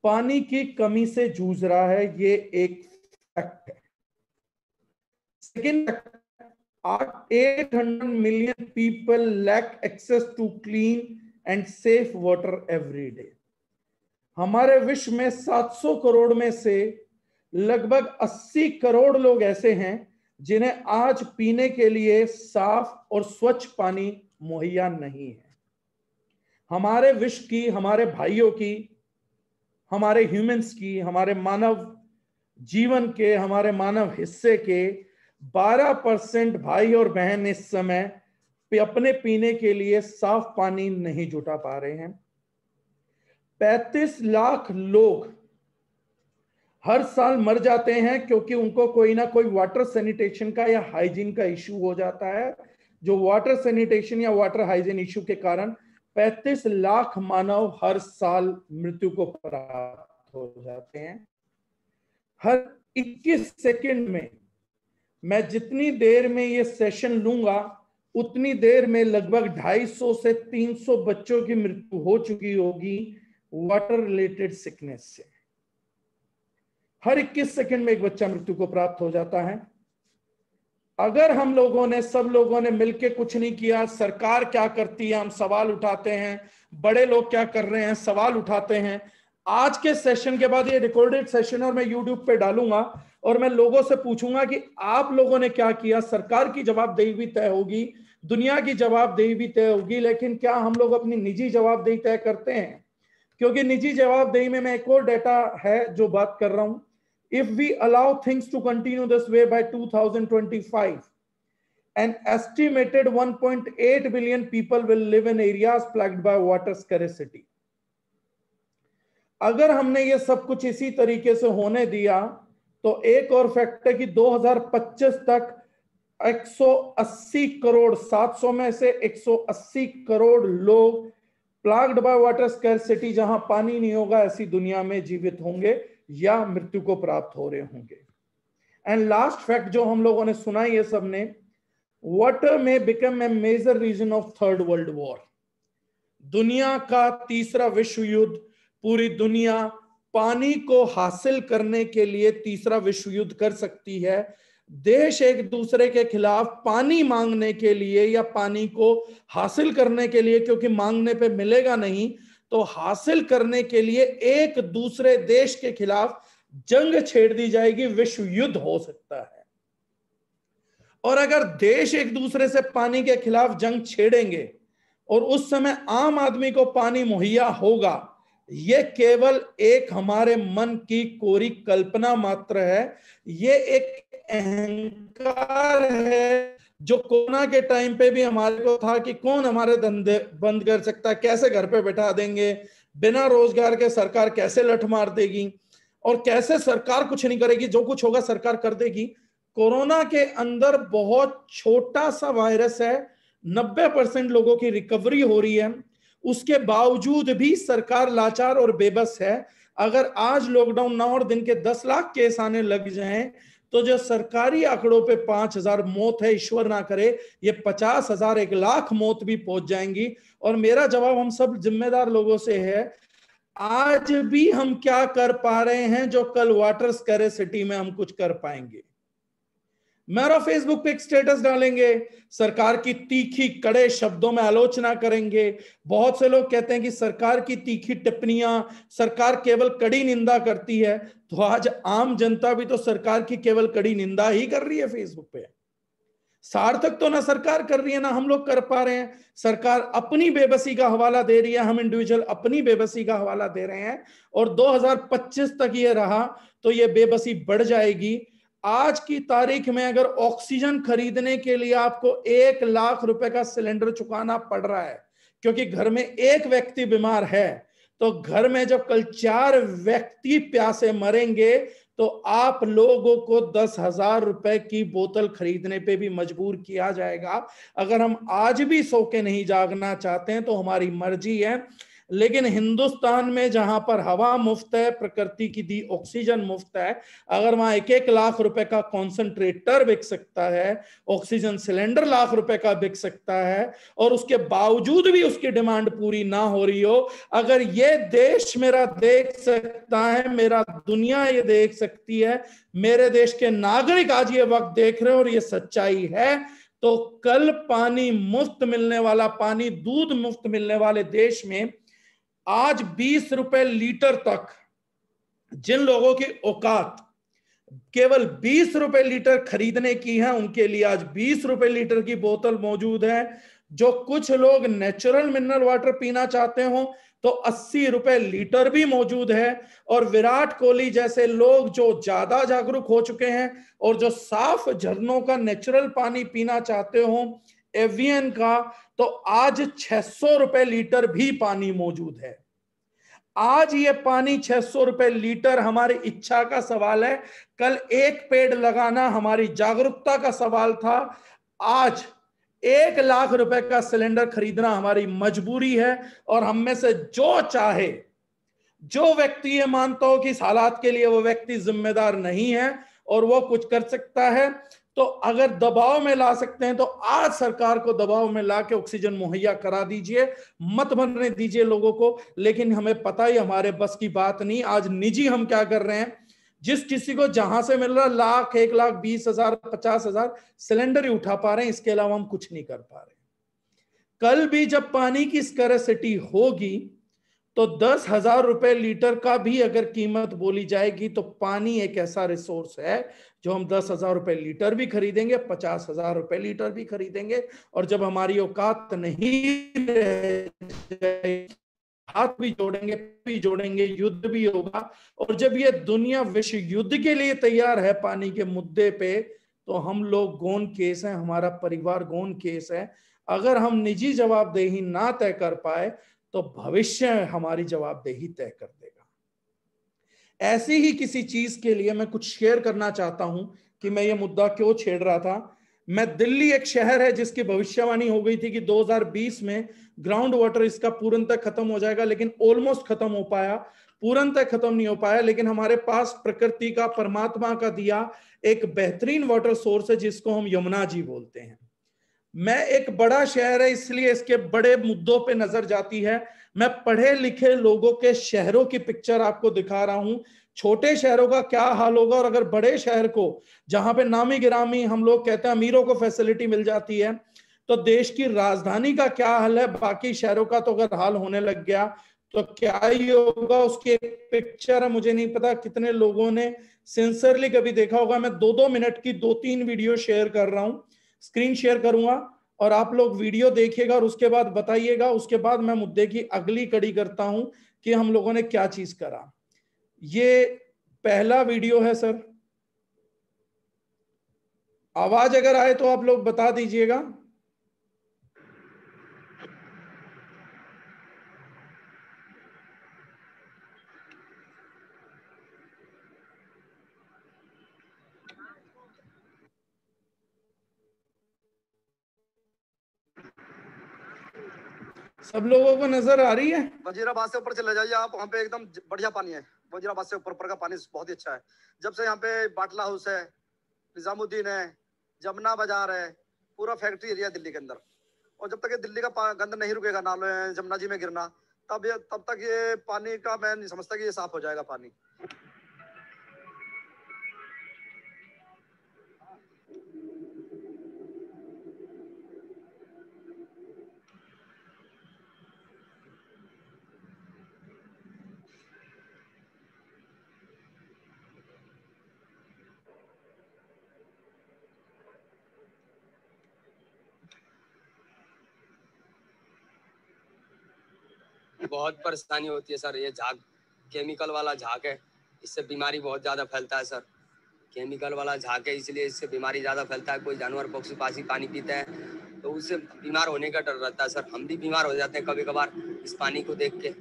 पानी की कमी से जूझ रहा है, ये एक फैक्ट है। Second, 800 million people lack access to clean and safe water every day. हमारे विश्व में 700 करोड़ में से लगभग 80 करोड़ लोग ऐसे हैं जिन्हें आज पीने के लिए साफ और स्वच्छ पानी मुहैया नहीं है। हमारे विश्व की, हमारे भाइयों की, हमारे ह्यूमंस की, हमारे मानव जीवन के, हमारे मानव हिस्से के 12% भाई और बहन इस समय अपने पीने के लिए साफ पानी नहीं जुटा पा रहे हैं। 35 लाख लोग हर साल मर जाते हैं क्योंकि उनको कोई ना कोई वाटर सैनिटेशन का या हाइजीन का इशू हो जाता है। जो वाटर सैनिटेशन या वाटर हाइजीन इशू के कारण 35 लाख मानव हर साल मृत्यु को प्राप्त हो जाते हैं। हर 21 सेकंड में, मैं जितनी देर में ये सेशन लूंगा उतनी देर में लगभग 250 से 300 बच्चों की मृत्यु हो चुकी होगी वाटर रिलेटेड सिकनेस से। हर 21 सेकंड में एक बच्चा मृत्यु को प्राप्त हो जाता है। अगर हम लोगों ने, सब लोगों ने मिलकर कुछ नहीं किया, सरकार क्या करती है हम सवाल उठाते हैं, बड़े लोग क्या कर रहे हैं सवाल उठाते हैं। आज के सेशन के बाद, ये रिकॉर्डेड सेशन और मैं यूट्यूब पे डालूंगा और मैं लोगों से पूछूंगा कि आप लोगों ने क्या किया। सरकार की जवाबदेही भी तय होगी, दुनिया की जवाबदेही भी तय होगी, लेकिन क्या हम लोग अपनी निजी जवाबदेही तय करते हैं? क्योंकि निजी जवाबदेही में मैं एक और डेटा है जो बात कर रहा हूं। If we allow things to continue this way by 2025, an estimated 1.8 billion people will live in areas plagued by water scarcity. अगर हमने ये सब कुछ इसी तरीके से होने दिया तो एक और फैक्ट है कि 2025 तक 180 करोड़, 700 में से 180 करोड़ लोग प्लाग्ड बाय वाटर स्कैरसिटी, जहां पानी नहीं होगा, ऐसी दुनिया में जीवित होंगे या मृत्यु को प्राप्त हो रहे होंगे। एंड लास्ट फैक्ट जो हम लोगों ने सुना ये सब ने, वाटर में become a major reason of third world war. दुनिया का तीसरा विश्व युद्ध, पूरी दुनिया पानी को हासिल करने के लिए तीसरा विश्व युद्ध कर सकती है। देश एक दूसरे के खिलाफ पानी मांगने के लिए या पानी को हासिल करने के लिए, क्योंकि मांगने पे मिलेगा नहीं, तो हासिल करने के लिए एक दूसरे देश के खिलाफ जंग छेड़ दी जाएगी, विश्व युद्ध हो सकता है। और अगर देश एक दूसरे से पानी के खिलाफ जंग छेड़ेंगे और उस समय आम आदमी को पानी मुहैया होगा, ये केवल एक हमारे मन की कोरी कल्पना मात्र है। ये एक अहंकार है जो कोरोना के टाइम पे भी हमारे को था कि कौन हमारे धंधे बंद कर सकता है, कैसे घर पे बैठा देंगे, बिना रोजगार के सरकार कैसे लठ मार देगी और कैसे सरकार कुछ नहीं करेगी, जो कुछ होगा सरकार कर देगी। कोरोना के अंदर बहुत छोटा सा वायरस है, 90% लोगों की रिकवरी हो रही है, उसके बावजूद भी सरकार लाचार और बेबस है। अगर आज लॉकडाउन ना और दिन के 10 लाख केस आने लग जाएं तो जो सरकारी आंकड़ों पे 5,000 मौत है, ईश्वर ना करे ये 50,000 1 लाख मौत भी पहुंच जाएंगी। और मेरा जवाब हम सब जिम्मेदार लोगों से है, आज भी हम क्या कर पा रहे हैं जो कल वाटर स्कैरेसिटी में हम कुछ कर पाएंगे। मेरा फेसबुक पे एक स्टेटस डालेंगे, सरकार की तीखी कड़े शब्दों में आलोचना करेंगे। बहुत से लोग कहते हैं कि सरकार की तीखी टिप्पणियां, सरकार केवल कड़ी निंदा करती है। तो आज आम जनता भी तो सरकार की केवल कड़ी निंदा ही कर रही है फेसबुक पे। सार्थक तो ना सरकार कर रही है ना हम लोग कर पा रहे हैं। सरकार अपनी बेबसी का हवाला दे रही है, हम इंडिविजुअल अपनी बेबसी का हवाला दे रहे हैं। और 2025 तक ये रहा तो ये बेबसी बढ़ जाएगी। आज की तारीख में अगर ऑक्सीजन खरीदने के लिए आपको 1 लाख रुपए का सिलेंडर चुकाना पड़ रहा है क्योंकि घर में एक व्यक्ति बीमार है, तो घर में जब कल 4 व्यक्ति प्यासे मरेंगे तो आप लोगों को 10,000 रुपए की बोतल खरीदने पे भी मजबूर किया जाएगा। अगर हम आज भी सो के नहीं जागना चाहते हैं तो हमारी मर्जी है। लेकिन हिंदुस्तान में जहां पर हवा मुफ्त है, प्रकृति की दी ऑक्सीजन मुफ्त है, अगर वहां 1-1 लाख रुपए का कॉन्सेंट्रेटर बिक सकता है, ऑक्सीजन सिलेंडर लाख रुपए का बिक सकता है और उसके बावजूद भी उसकी डिमांड पूरी ना हो रही हो, अगर ये देश मेरा देख सकता है, मेरा दुनिया ये देख सकती है, मेरे देश के नागरिक आज ये वक्त देख रहे हैं और ये सच्चाई है, तो कल पानी मुफ्त मिलने वाला, पानी दूध मुफ्त मिलने वाले देश में आज 20 रुपए लीटर तक जिन लोगों की औकात केवल 20 रुपए लीटर खरीदने की है, उनके लिए आज 20 रुपए लीटर की बोतल मौजूद है। जो कुछ लोग नेचुरल मिनरल वाटर पीना चाहते हो तो 80 रुपए लीटर भी मौजूद है। और विराट कोहली जैसे लोग जो ज्यादा जागरूक हो चुके हैं और जो साफ झरनों का नेचुरल पानी पीना चाहते हो, एवियन का, तो आज 600 रुपए लीटर भी पानी मौजूद है। आज ये पानी 600 रुपए लीटर हमारी इच्छा का सवाल है, कल एक पेड़ लगाना हमारी जागरूकता का सवाल था। आज 1 लाख रुपए का सिलेंडर खरीदना हमारी मजबूरी है। और हम में से जो चाहे, जो व्यक्ति ये मानता हो कि इस हालात के लिए वो व्यक्ति जिम्मेदार नहीं है और वो कुछ कर सकता है, तो अगर दबाव में ला सकते हैं तो आज सरकार को दबाव में ला के ऑक्सीजन मुहैया करा दीजिए, मत बनने दीजिए लोगों को। लेकिन हमें पता ही हमारे बस की बात नहीं। आज निजी हम क्या कर रहे हैं, जिस किसी को जहां से मिल रहा 1,20,000 50,000 सिलेंडर ही उठा पा रहे हैं, इसके अलावा हम कुछ नहीं कर पा रहे। कल भी जब पानी की स्कैरेसिटी होगी तो 10,000 रुपए लीटर का भी अगर कीमत बोली जाएगी तो पानी एक ऐसा रिसोर्स है जो हम 10,000 रुपए लीटर भी खरीदेंगे, 50,000 रुपए लीटर भी खरीदेंगे। और जब हमारी औकात नहीं रह, हाथ भी जोड़ेंगे, युद्ध भी होगा। और जब ये दुनिया विश्व युद्ध के लिए तैयार है पानी के मुद्दे पे, तो हम लोग गौन केस हैं, हमारा परिवार गौन केस है। अगर हम निजी जवाबदेही ना तय कर पाए तो भविष्य हमारी जवाबदेही तय कर देगा। ऐसी ही किसी चीज के लिए मैं कुछ शेयर करना चाहता हूं कि मैं ये मुद्दा क्यों छेड़ रहा था। मैं दिल्ली एक शहर है जिसकी भविष्यवाणी हो गई थी कि 2020 में ग्राउंड वाटर इसका पूर्णतः खत्म हो जाएगा, लेकिन ऑलमोस्ट खत्म हो पाया, पूर्णतः खत्म नहीं हो पाया। लेकिन हमारे पास प्रकृति का, परमात्मा का दिया एक बेहतरीन वाटर सोर्स है जिसको हम यमुना जी बोलते हैं। मैं एक बड़ा शहर है इसलिए इसके बड़े मुद्दों पे नजर जाती है। मैं पढ़े लिखे लोगों के शहरों की पिक्चर आपको दिखा रहा हूं, छोटे शहरों का क्या हाल होगा। और अगर बड़े शहर को, जहां पे नामी गिरामी हम लोग कहते हैं अमीरों को फैसिलिटी मिल जाती है, तो देश की राजधानी का क्या हाल है, बाकी शहरों का तो अगर हाल होने लग गया तो क्या ही होगा। उसकी एक पिक्चर है, मुझे नहीं पता कितने लोगों ने सिंसियरली कभी देखा होगा। मैं 2-2 मिनट की 2-3 वीडियो शेयर कर रहा हूं, स्क्रीन शेयर करूंगा और आप लोग वीडियो देखिएगा और उसके बाद बताइएगा। उसके बाद मैं मुद्दे की अगली कड़ी करता हूं कि हम लोगों ने क्या चीज करा। ये पहला वीडियो है सर, आवाज अगर आए तो आप लोग बता दीजिएगा। सब लोगों को नजर आ रही है? वजीराबाद से ऊपर चले जाइए आप, वहाँ पे एकदम बढ़िया पानी है। वजीराबाद से ऊपर का पानी बहुत ही अच्छा है। जब से यहाँ पे बाटला हाउस है, निजामुद्दीन है, जमुना बाजार है, पूरा फैक्ट्री एरिया दिल्ली के अंदर। और जब तक ये दिल्ली का गंद नहीं रुकेगा नालों में, जमुना जी में गिरना, तब तक ये पानी का मैं नहीं समझता कि ये साफ हो जाएगा पानी। बहुत परेशानी होती है सर। ये झाग केमिकल वाला झाग है, इससे बीमारी बहुत ज़्यादा फैलता है सर। केमिकल वाला झाग है, इसलिए इससे बीमारी ज़्यादा फैलता है। कोई जानवर पक्षी पासी पानी पीता है तो उससे बीमार होने का डर रहता है सर। हम भी बीमार हो जाते हैं कभी कभार इस पानी को देख के।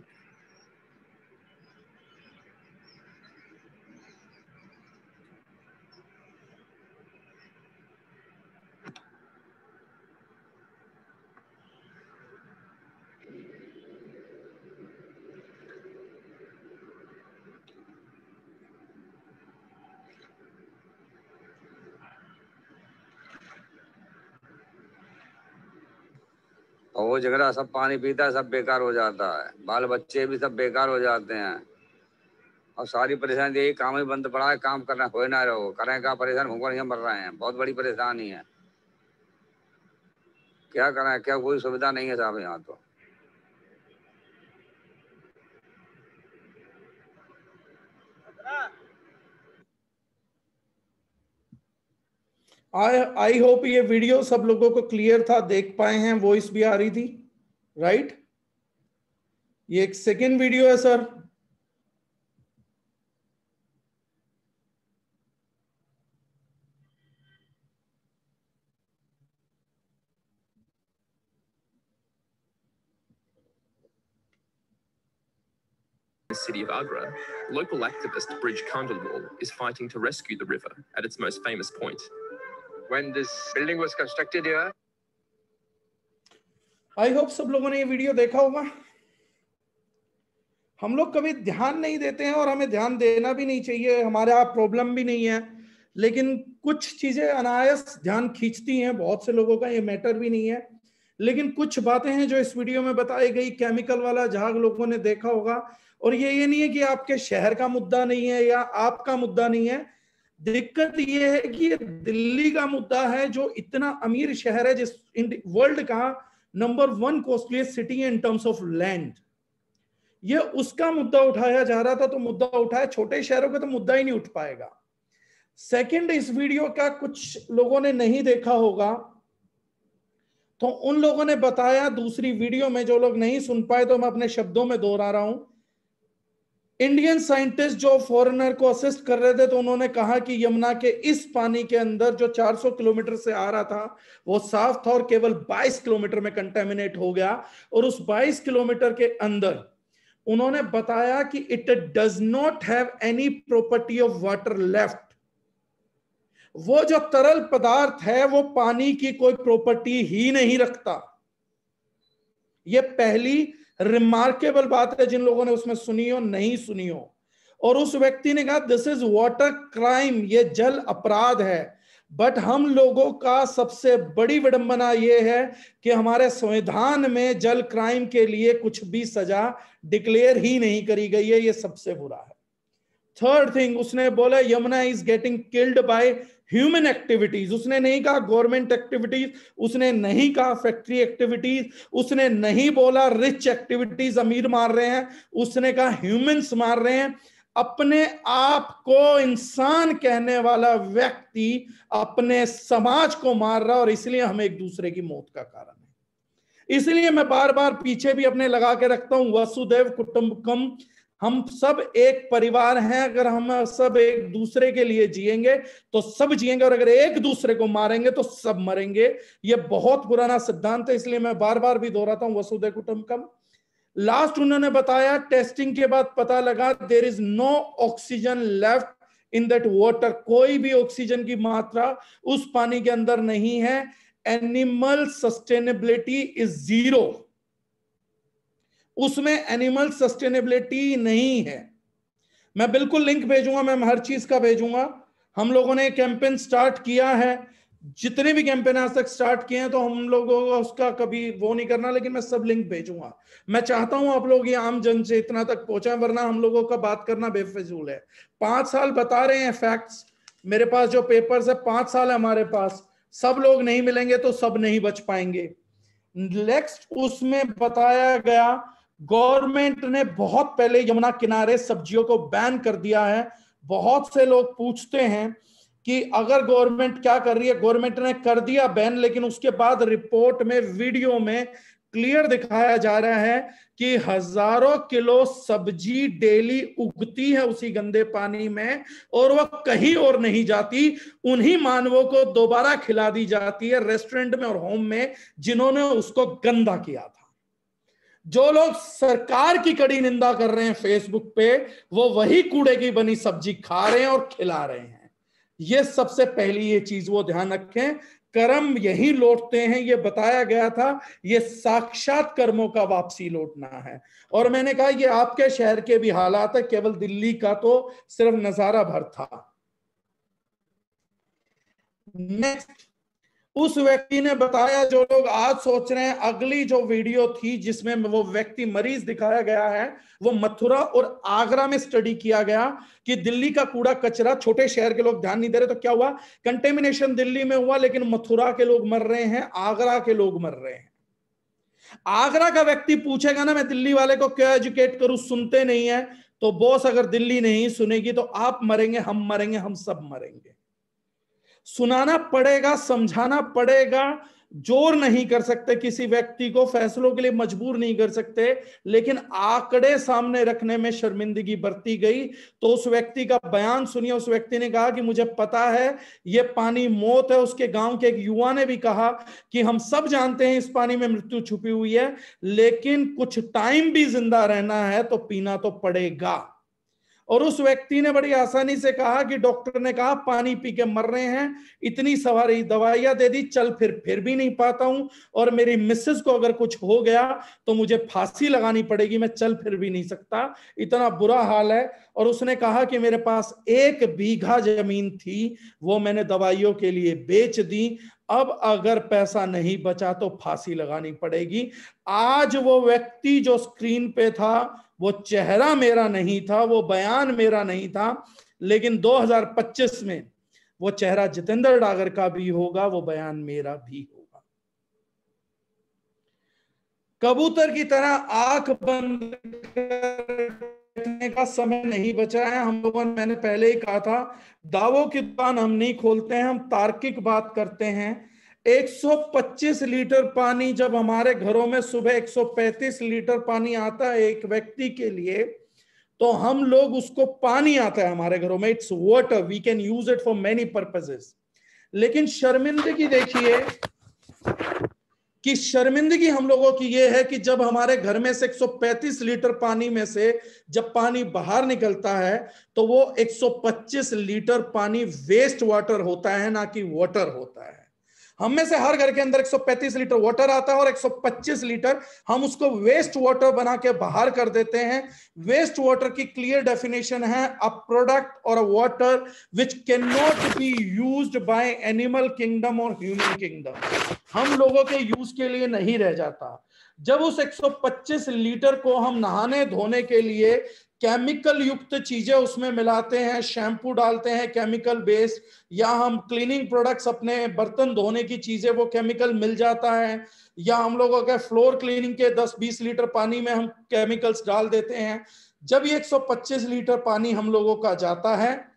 और वो झगड़ा सब पानी पीता है, सब बेकार हो जाता है, बाल बच्चे भी सब बेकार हो जाते हैं। और सारी परेशानी यही काम ही बंद पड़ा है, काम करना हो ना रहो, करें क्या, परेशान भूख मर रहे हैं। बहुत बड़ी परेशानी है, क्या करें, क्या कोई सुविधा नहीं है साहब यहाँ तो। आई होप ये वीडियो सब लोगों को क्लियर था, देख पाए हैं, वॉइस भी आ रही थी, राइट? ये एक सेकेंड वीडियो है sir. City of Agra, local activist Bridge Khandelwal is fighting to rescue the river at its most famous point. When this building was constructed here, I hope सब लोगों ने ये वीडियो देखा होगा। हम लोग कभी ध्यान नहीं देते हैं और हमें ध्यान देना भी नहीं चाहिए, हमारा प्रॉब्लम भी नहीं है, लेकिन कुछ चीजें अनायास ध्यान खींचती हैं। बहुत से लोगों का ये मैटर भी नहीं है, लेकिन कुछ बातें हैं जो इस वीडियो में बताई गई। केमिकल वाला झाग लोगों ने देखा होगा, और ये नहीं है कि आपके शहर का मुद्दा नहीं है या आपका मुद्दा नहीं है। दिक्कत ये है कि ये दिल्ली का मुद्दा है, जो इतना अमीर शहर है, जिस वर्ल्ड का नंबर 1 कॉस्टलीस्ट सिटी है इन टर्म्स ऑफ लैंड। ये उसका मुद्दा उठाया जा रहा था, तो मुद्दा उठाया, छोटे शहरों का तो मुद्दा ही नहीं उठ पाएगा। सेकंड, इस वीडियो का कुछ लोगों ने नहीं देखा होगा, तो उन लोगों ने बताया दूसरी वीडियो में, जो लोग नहीं सुन पाए तो मैं अपने शब्दों में दोहरा रहा हूं। इंडियन साइंटिस्ट जो फॉरेनर को असिस्ट कर रहे थे, तो उन्होंने कहा कि यमुना के इस पानी के अंदर जो 400 किलोमीटर से आ रहा था वो साफ था, और केवल 22 किलोमीटर में कंटेमिनेट हो गया। और उस 22 किलोमीटर के अंदर उन्होंने बताया कि it does not have any property of water left. वो जो तरल पदार्थ है वो पानी की कोई प्रॉपर्टी ही नहीं रखता। ये पहली रिमार्केबल बात है, जिन लोगों ने उसमें सुनी हो नहीं सुनी हो। और उस व्यक्ति ने कहा दिस इज वाटर क्राइम, ये जल अपराध है। बट हम लोगों का सबसे बड़ी विडंबना यह है कि हमारे संविधान में जल क्राइम के लिए कुछ भी सजा डिक्लेयर ही नहीं करी गई है। ये सबसे बुरा है। थर्ड थिंग, उसने बोला Yamuna is getting killed by human activities. उसने नहीं कहा गवर्नमेंट एक्टिविटीज, उसने नहीं कहा फैक्ट्री एक्टिविटीज, उसने नहीं बोला रिच एक्टिविटीज, अमीर मार रहे हैं, उसने कहा ह्यूमंस मार रहे हैं। अपने आप को इंसान कहने वाला व्यक्ति अपने समाज को मार रहा, और इसलिए हम एक दूसरे की मौत का कारण है। इसलिए मैं बार बार पीछे भी अपने लगा के रखता हूं, वसुदैव कुटुंबकम, हम सब एक परिवार हैं। अगर हम सब एक दूसरे के लिए जिएंगे तो सब जिएंगे, और अगर एक दूसरे को मारेंगे तो सब मरेंगे। ये बहुत पुराना सिद्धांत है, इसलिए मैं बार बार भी दोहराता हूं, वसुदैव कुटुंबकम। लास्ट उन्होंने बताया टेस्टिंग के बाद पता लगा there is no oxygen left in that water. कोई भी ऑक्सीजन की मात्रा उस पानी के अंदर नहीं है। एनिमल सस्टेनेबिलिटी इज 0, उसमें एनिमल सस्टेनेबिलिटी नहीं है। मैं बिल्कुल लिंक भेजूंगा, मैं हर चीज का भेजूंगा। हम लोगों ने कैंपेन स्टार्ट किया है, जितने भी कैंपेन आज तक स्टार्ट किए हैं, तो हम लोगों को उसका कभी वो नहीं करना, लेकिन मैं सब लिंक भेजूंगा। मैं चाहता हूं आप लोग ये आम जन से इतना तक पहुंचाएं, वरना हम लोगों का बात करना बेफिजूल है। 5 साल बता रहे हैं फैक्ट्स, मेरे पास जो पेपर्स है 5 साल है हमारे पास, सब लोग नहीं मिलेंगे तो सब नहीं बच पाएंगे। नेक्स्ट उसमें बताया गया गवर्नमेंट ने बहुत पहले यमुना किनारे सब्जियों को बैन कर दिया है। बहुत से लोग पूछते हैं कि अगर गवर्नमेंट क्या कर रही है, गवर्नमेंट ने कर दिया बैन, लेकिन उसके बाद रिपोर्ट में, वीडियो में क्लियर दिखाया जा रहा है कि हजारों किलो सब्जी डेली उगती है उसी गंदे पानी में, और वह कहीं और नहीं जाती, उन्हीं मानवों को दोबारा खिला दी जाती है रेस्टोरेंट में और होम में जिन्होंने उसको गंदा किया था। जो लोग सरकार की कड़ी निंदा कर रहे हैं फेसबुक पे, वो वही कूड़े की बनी सब्जी खा रहे हैं और खिला रहे हैं। ये सबसे पहली ये चीज वो ध्यान रखें, कर्म यही लौटते हैं, ये बताया गया था, ये साक्षात कर्मों का वापसी लौटना है। और मैंने कहा ये आपके शहर के भी हालात है, केवल दिल्ली का तो सिर्फ नजारा भर था। नेक्स्ट उस व्यक्ति ने बताया, जो लोग आज सोच रहे हैं, अगली जो वीडियो थी जिसमें वो व्यक्ति मरीज दिखाया गया है, वो मथुरा और आगरा में स्टडी किया गया कि दिल्ली का कूड़ा कचरा, छोटे शहर के लोग ध्यान नहीं दे रहे, तो क्या हुआ, कंटेमिनेशन दिल्ली में हुआ, लेकिन मथुरा के लोग मर रहे हैं, आगरा के लोग मर रहे हैं। आगरा का व्यक्ति पूछेगा ना, मैं दिल्ली वाले को क्या एजुकेट करूं, सुनते नहीं है, तो बॉस अगर दिल्ली नहीं सुनेगी तो आप मरेंगे, हम मरेंगे, हम सब मरेंगे। सुनाना पड़ेगा, समझाना पड़ेगा, जोर नहीं कर सकते किसी व्यक्ति को, फैसलों के लिए मजबूर नहीं कर सकते, लेकिन आंकड़े सामने रखने में शर्मिंदगी बरती गई। तो उस व्यक्ति का बयान सुनिए। उस व्यक्ति ने कहा कि मुझे पता है ये पानी मौत है। उसके गांव के एक युवा ने भी कहा कि हम सब जानते हैं इस पानी में मृत्यु छुपी हुई है, लेकिन कुछ टाइम भी जिंदा रहना है तो पीना तो पड़ेगा। और उस व्यक्ति ने बड़ी आसानी से कहा कि डॉक्टर ने कहा पानी पी के मर रहे हैं, इतनी सारी दवाइयां दे दी, चल फिर भी नहीं पाता हूं, और मेरी मिसेस को अगर कुछ हो गया तो मुझे फांसी लगानी पड़ेगी, मैं चल फिर भी नहीं सकता, इतना बुरा हाल है। और उसने कहा कि मेरे पास 1 बीघा जमीन थी, वो मैंने दवाइयों के लिए बेच दी, अब अगर पैसा नहीं बचा तो फांसी लगानी पड़ेगी। आज वो व्यक्ति जो स्क्रीन पे था, वो चेहरा मेरा नहीं था, वो बयान मेरा नहीं था, लेकिन 2025 में वो चेहरा जितेंद्र डागर का भी होगा, वो बयान मेरा भी होगा। कबूतर की तरह आंख बंद करने का समय नहीं बचा है। हम लोगों ने, मैंने पहले ही कहा था, दावों की दुकान हम नहीं खोलते हैं, हम तार्किक बात करते हैं। 125 लीटर पानी जब हमारे घरों में सुबह 135 लीटर पानी आता है एक व्यक्ति के लिए, तो हम लोग उसको, पानी आता है हमारे घरों में, it's water, we can use it for many purposes. लेकिन शर्मिंदगी देखिए कि शर्मिंदगी हम लोगों की ये है कि जब हमारे घर में से 135 लीटर पानी में से जब पानी बाहर निकलता है तो वो 125 लीटर पानी वेस्ट वाटर होता है, ना कि वाटर होता है। हम में से हर घर के अंदर 135 लीटर वाटर आता है और 125 लीटर हम उसको वेस्ट वाटर बना के बाहर कर देते हैं। वेस्ट वाटर की क्लियर डेफिनेशन है, अ प्रोडक्ट और अ water which can not be used by animal kingdom और ह्यूमन किंगडम, हम लोगों के यूज के लिए नहीं रह जाता। जब उस 125 लीटर को हम नहाने धोने के लिए केमिकल युक्त चीजें उसमें मिलाते हैं, शैम्पू डालते हैं केमिकल बेस्ड, या हम क्लीनिंग प्रोडक्ट्स, अपने बर्तन धोने की चीजें, वो केमिकल मिल जाता है, या हम लोगों के फ्लोर क्लीनिंग के 10-20 लीटर पानी में हम केमिकल्स डाल देते हैं। जब ये 125 लीटर पानी हम लोगों का जाता है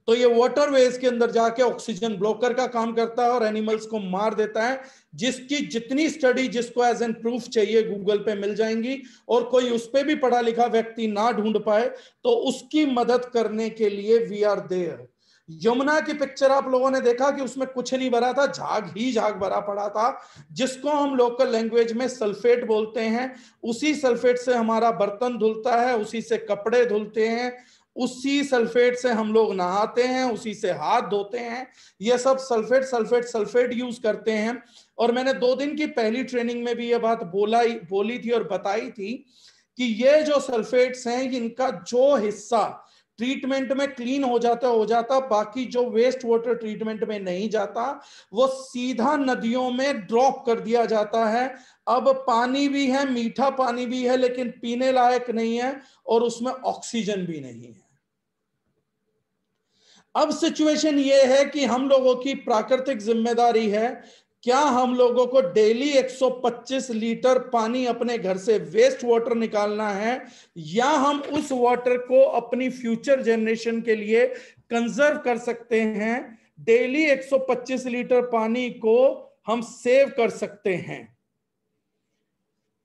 तो ये वाटरवेज के अंदर जाके ऑक्सीजन ब्लॉकर का काम करता है और एनिमल्स को मार देता है, जिसकी जितनी स्टडी जिसको एज एन प्रूफ चाहिए गूगल पे मिल जाएंगी, और कोई उस पे भी पढ़ा लिखा व्यक्ति ना ढूंढ पाए तो उसकी मदद करने के लिए वी आर देयर। यमुना की पिक्चर आप लोगों ने देखा कि उसमें कुछ नहीं भरा था, झाग ही झाग भरा पड़ा था, जिसको हम लोकल लैंग्वेज में सल्फेट बोलते हैं। उसी सल्फेट से हमारा बर्तन धुलता है, उसी से कपड़े धुलते हैं, उसी सल्फेट से हम लोग नहाते हैं, उसी से हाथ धोते हैं। ये सब सल्फेट सल्फेट सल्फेट यूज करते हैं। और मैंने 2 दिन की पहली ट्रेनिंग में भी ये बात बोली थी और बताई थी कि ये जो सल्फेट्स हैं, इनका जो हिस्सा ट्रीटमेंट में क्लीन हो जाता, बाकी जो वेस्ट वाटर ट्रीटमेंट में नहीं जाता वो सीधा नदियों में ड्रॉप कर दिया जाता है। अब पानी भी है, मीठा पानी भी है, लेकिन पीने लायक नहीं है और उसमें ऑक्सीजन भी नहीं है। अब सिचुएशन ये है कि हम लोगों की प्राकृतिक जिम्मेदारी है, क्या हम लोगों को डेली 125 लीटर पानी अपने घर से वेस्ट वाटर निकालना है, या हम उस वाटर को अपनी फ्यूचर जनरेशन के लिए कंजर्व कर सकते हैं। डेली 125 लीटर पानी को हम सेव कर सकते हैं।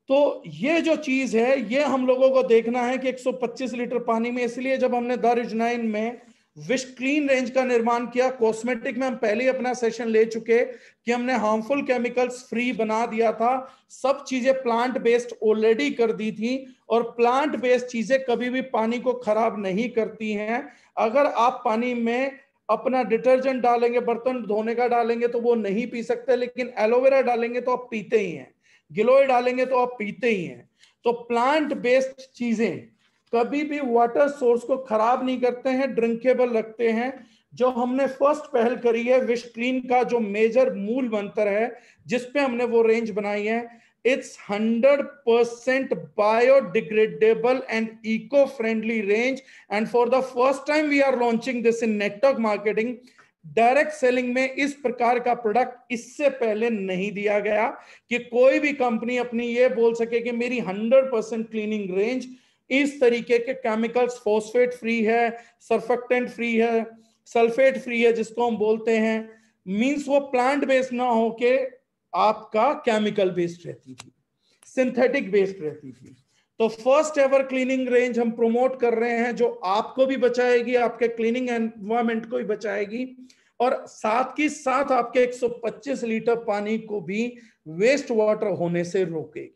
तो ये जो चीज है ये हम लोगों को देखना है कि 125 लीटर पानी में, इसलिए जब हमने दारुजनाइन में विश क्लीन रेंज का निर्माण किया, कॉस्मेटिक में हम पहले ही अपना सेशन ले चुके कि हमने हार्मफुल केमिकल्स फ्री बना दिया था, सब चीजें प्लांट बेस्ड ऑलरेडी कर दी थी, और प्लांट बेस्ड चीजें कभी भी पानी को खराब नहीं करती हैं। अगर आप पानी में अपना डिटर्जेंट डालेंगे, बर्तन धोने का डालेंगे तो वो नहीं पी सकते, लेकिन एलोवेरा डालेंगे तो आप पीते ही हैं, गिलोय डालेंगे तो आप पीते ही हैं। तो प्लांट बेस्ड चीजें कभी भी वाटर सोर्स को खराब नहीं करते हैं, ड्रिंकेबल रखते हैं। जो हमने फर्स्ट पहल करी है विश क्लीन का जो मेजर मूल मंत्र है जिसपे हमने वो रेंज बनाई है, it's 100% biodegradable and eco friendly range, and for the first time we are launching this in network marketing. Direct selling में इस प्रकार का प्रोडक्ट इससे पहले नहीं दिया गया कि कोई भी कंपनी अपनी ये बोल सके कि मेरी 100% क्लीनिंग रेंज इस तरीके के केमिकल्स, फॉस्फेट फ्री है, सर्फेक्टेंट फ्री है, सल्फेट फ्री है जिसको हम बोलते हैं, मींस वो प्लांट बेस्ड ना होके आपका केमिकल बेस्ड रहती थी, सिंथेटिक बेस्ड रहती थी। तो फर्स्ट एवर क्लीनिंग रेंज हम प्रमोट कर रहे हैं जो आपको भी बचाएगी, आपके क्लीनिंग एनवायरमेंट को भी बचाएगी, और साथ ही साथ आपके 125 लीटर पानी को भी वेस्ट वाटर होने से रोकेगी।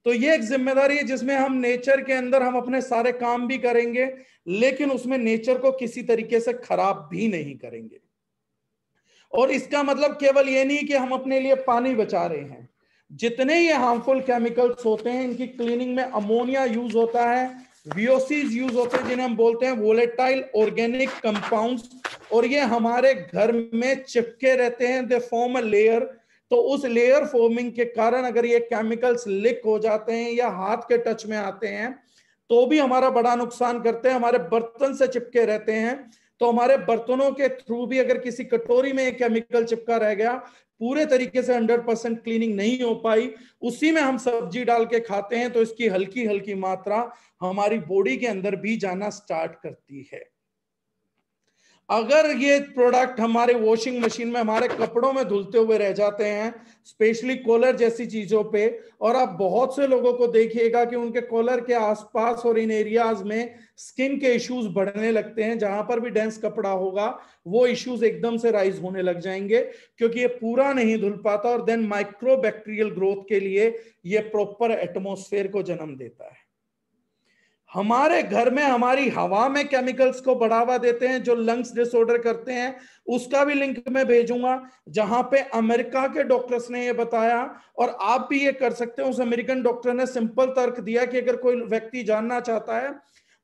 तो ये एक जिम्मेदारी है जिसमें हम नेचर के अंदर हम अपने सारे काम भी करेंगे, लेकिन उसमें नेचर को किसी तरीके से खराब भी नहीं करेंगे। और इसका मतलब केवल ये नहीं कि हम अपने लिए पानी बचा रहे हैं, जितने ये हार्मफुल केमिकल्स होते हैं इनकी क्लीनिंग में अमोनिया यूज होता है, VOCs यूज होते हैं जिन्हें हम बोलते हैं वोलेटाइल ऑर्गेनिक कंपाउंड्स, और ये हमारे घर में चिपके रहते हैं, दे फॉर्म अ लेयर। तो उस लेयर फॉर्मिंग के कारण अगर ये केमिकल्स लीक हो जाते हैं या हाथ के टच में आते हैं तो भी हमारा बड़ा नुकसान करते हैं। हमारे बर्तन से चिपके रहते हैं, तो हमारे बर्तनों के थ्रू भी अगर किसी कटोरी में एक केमिकल चिपका रह गया, पूरे तरीके से 100% क्लीनिंग नहीं हो पाई, उसी में हम सब्जी डाल के खाते हैं, तो इसकी हल्की हल्की मात्रा हमारी बॉडी के अंदर भी जाना स्टार्ट करती है। अगर ये प्रोडक्ट हमारे वॉशिंग मशीन में हमारे कपड़ों में धुलते हुए रह जाते हैं, स्पेशली कॉलर जैसी चीजों पे, और आप बहुत से लोगों को देखिएगा कि उनके कॉलर के आसपास और इन एरियाज में स्किन के इश्यूज बढ़ने लगते हैं, जहां पर भी डेंस कपड़ा होगा वो इश्यूज एकदम से राइज होने लग जाएंगे, क्योंकि ये पूरा नहीं धुल पाता, और देन माइक्रोबैक्टीरियल ग्रोथ के लिए ये प्रॉपर एटमॉस्फेयर को जन्म देता है। हमारे घर में हमारी हवा में केमिकल्स को बढ़ावा देते हैं जो लंग्स डिसऑर्डर करते हैं, उसका भी लिंक मैं भेजूंगा, जहां पे अमेरिका के डॉक्टर्स ने ये बताया, और आप भी ये कर सकते हैं। उस अमेरिकन डॉक्टर ने सिंपल तर्क दिया कि अगर कोई व्यक्ति जानना चाहता है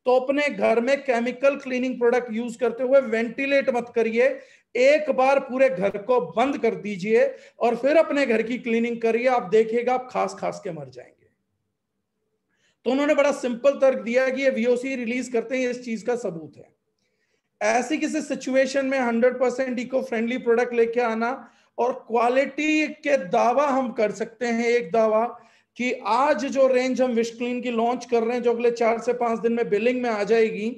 तो अपने घर में केमिकल क्लीनिंग प्रोडक्ट यूज करते हुए वेंटिलेट मत करिए, एक बार पूरे घर को बंद कर दीजिए और फिर अपने घर की क्लीनिंग करिए, आप देखिएगा आप खास खास के मर जाएंगे। तो उन्होंने बड़ा सिंपल तर्क दिया कि ये VOC रिलीज करते हैं, इस चीज का सबूत है। ऐसी किसी सिचुएशन में 100% इको फ्रेंडली प्रोडक्ट लेके आना, और क्वालिटी के दावा हम कर सकते हैं, एक दावा कि आज जो रेंज हम विश क्लीन की लॉन्च कर रहे हैं, जो अगले 4 से 5 दिन में बिलिंग में आ जाएगी,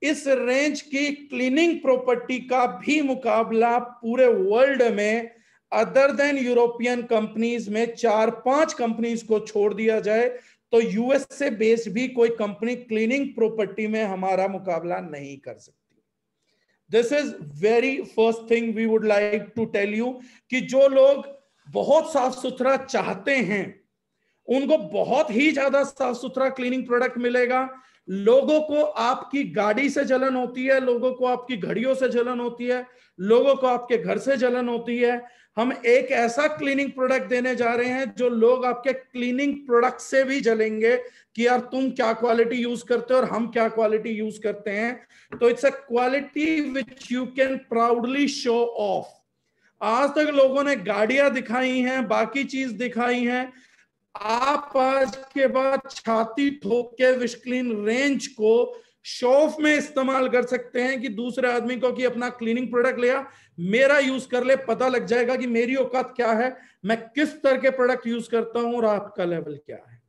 इस रेंज की क्लीनिंग प्रॉपर्टी का भी मुकाबला पूरे वर्ल्ड में अदर देन यूरोपियन कंपनीज में 4-5 कंपनीज को छोड़ दिया जाए तो US से बेस्ड भी कोई कंपनी क्लीनिंग प्रॉपर्टी में हमारा मुकाबला नहीं कर सकती। This is very first thing we would like to tell you कि जो लोग बहुत साफ सुथरा चाहते हैं उनको बहुत ही ज्यादा साफ सुथरा क्लीनिंग प्रोडक्ट मिलेगा। लोगों को आपकी गाड़ी से जलन होती है, लोगों को आपकी घड़ियों से जलन होती है, लोगों को आपके घर से जलन होती है। हम एक ऐसा क्लीनिंग प्रोडक्ट देने जा रहे हैं जो लोग आपके क्लीनिंग प्रोडक्ट से भी जलेंगे कि यार तुम क्या क्वालिटी यूज करते हो और हम क्या क्वालिटी यूज करते हैं। तो it's a quality which you can proudly show off. आज तक लोगों ने गाड़ियां दिखाई हैं, बाकी चीज दिखाई हैं, आप आज के बाद छाती ठोक के विशक्लीन रेंज को शो ऑफ में इस्तेमाल कर सकते हैं कि दूसरे आदमी को कि अपना क्लीनिंग प्रोडक्ट लिया, मेरा यूज कर ले, पता लग जाएगा कि मेरी औकात क्या है, मैं किस तरह के प्रोडक्ट यूज करता हूं और आपका लेवल क्या है।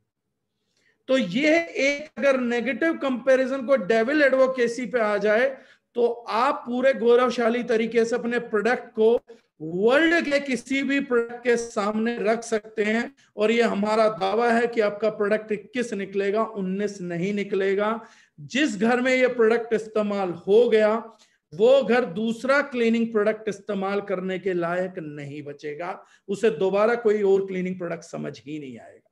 तो ये एक अगर नेगेटिव कंपैरिजन को डेविल एडवोकेसी पे आ जाए तो आप पूरे गौरवशाली तरीके से अपने प्रोडक्ट को वर्ल्ड के किसी भी प्रोडक्ट के सामने रख सकते हैं। और ये हमारा दावा है कि आपका प्रोडक्ट 21 निकलेगा, 19 नहीं निकलेगा। जिस घर में ये प्रोडक्ट इस्तेमाल हो गया वो घर दूसरा क्लीनिंग प्रोडक्ट इस्तेमाल करने के लायक नहीं बचेगा, उसे दोबारा कोई और क्लीनिंग प्रोडक्ट समझ ही नहीं आएगा।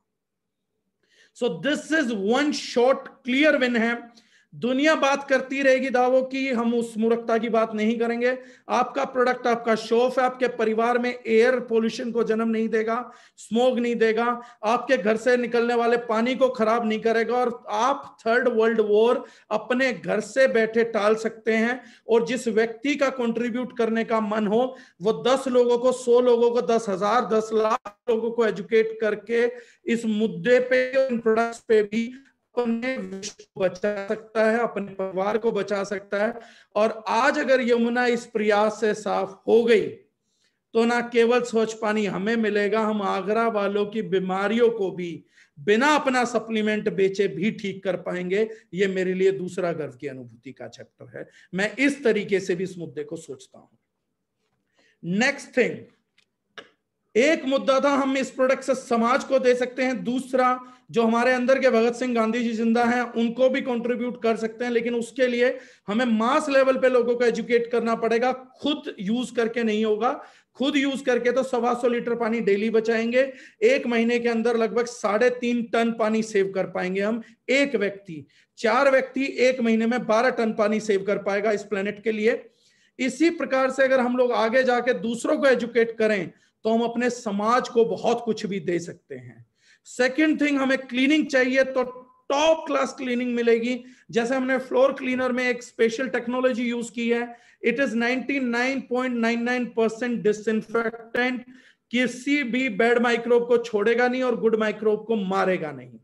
So this is one short clear win है। दुनिया बात करती रहेगी दावों की, हम उस मूर्खता की बात नहीं करेंगे। आपका प्रोडक्ट आपका शो ऑफ है, आपके परिवार में एयर पोल्यूशन को जन्म नहीं देगा, स्मोक नहीं देगा, आपके घर से निकलने वाले पानी को खराब नहीं करेगा, और आप थर्ड वर्ल्ड वॉर अपने घर से बैठे टाल सकते हैं। और जिस व्यक्ति का कंट्रीब्यूट करने का मन हो वो 10 लोगों को, 100 लोगों को, 10,000, 10 लाख लोगों को एजुकेट करके इस मुद्दे पे, इन प्रोडक्ट्स पे भी अपने विश्व को बचा सकता है, अपने परिवार को बचा सकता है। और आज अगर यमुना इस प्रयास से साफ हो गई तो ना केवल स्वच्छ पानी हमें मिलेगा, हम आगरा वालों की बीमारियों को भी बिना अपना सप्लीमेंट बेचे भी ठीक कर पाएंगे। ये मेरे लिए दूसरा गर्व की अनुभूति का चैप्टर है। मैं इस तरीके से भी इस मुद्दे को सोचता हूं। नेक्स्ट थिंग, एक मुद्दा था हम इस प्रोडक्ट से समाज को दे सकते हैं, दूसरा जो हमारे अंदर के भगत सिंह गांधी जी जिंदा हैं उनको भी कंट्रीब्यूट कर सकते हैं, लेकिन उसके लिए हमें मास लेवल पे लोगों को एजुकेट करना पड़ेगा। खुद यूज करके नहीं होगा, खुद यूज करके तो 125 लीटर पानी डेली बचाएंगे, एक महीने के अंदर लगभग 3.5 टन पानी सेव कर पाएंगे हम एक व्यक्ति। 4 व्यक्ति एक महीने में 12 टन पानी सेव कर पाएगा इस प्लेनेट के लिए। इसी प्रकार से अगर हम लोग आगे जाके दूसरों को एजुकेट करें तो हम अपने समाज को बहुत कुछ भी दे सकते हैं। सेकंड थिंग, हमें क्लीनिंग चाहिए तो टॉप क्लास क्लीनिंग मिलेगी। जैसे हमने फ्लोर क्लीनर में एक स्पेशल टेक्नोलॉजी यूज की है, इट इज 99.99% डिसइंफेक्टेंट, किसी भी बैड माइक्रोब को छोड़ेगा नहीं और गुड माइक्रोब को मारेगा नहीं।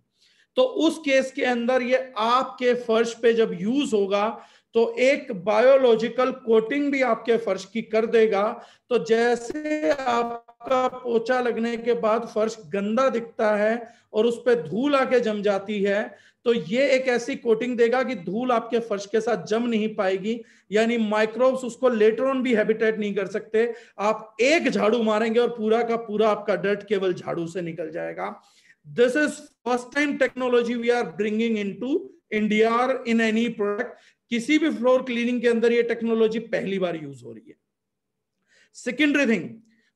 तो उस केस के अंदर ये आपके फर्श पे जब यूज होगा तो एक बायोलॉजिकल कोटिंग भी आपके फर्श की कर देगा। तो जैसे आपका पोछा लगने के बाद फर्श गंदा दिखता है और उस पर धूल आके जम जाती है, तो ये एक ऐसी कोटिंग देगा कि धूल आपके फर्श के साथ जम नहीं पाएगी, यानी माइक्रोब्स उसको लेटर ऑन भी हैबिटेट नहीं कर सकते। आप एक झाड़ू मारेंगे और पूरा का पूरा आपका डर्ट केवल झाड़ू से निकल जाएगा। This is first time technology we are bringing into India और इन एनी प्रोडक्ट। किसी भी फ्लोर क्लीनिंग के अंदर ये टेक्नोलॉजी पहली बार यूज हो रही है। सेकेंडरी थिंग,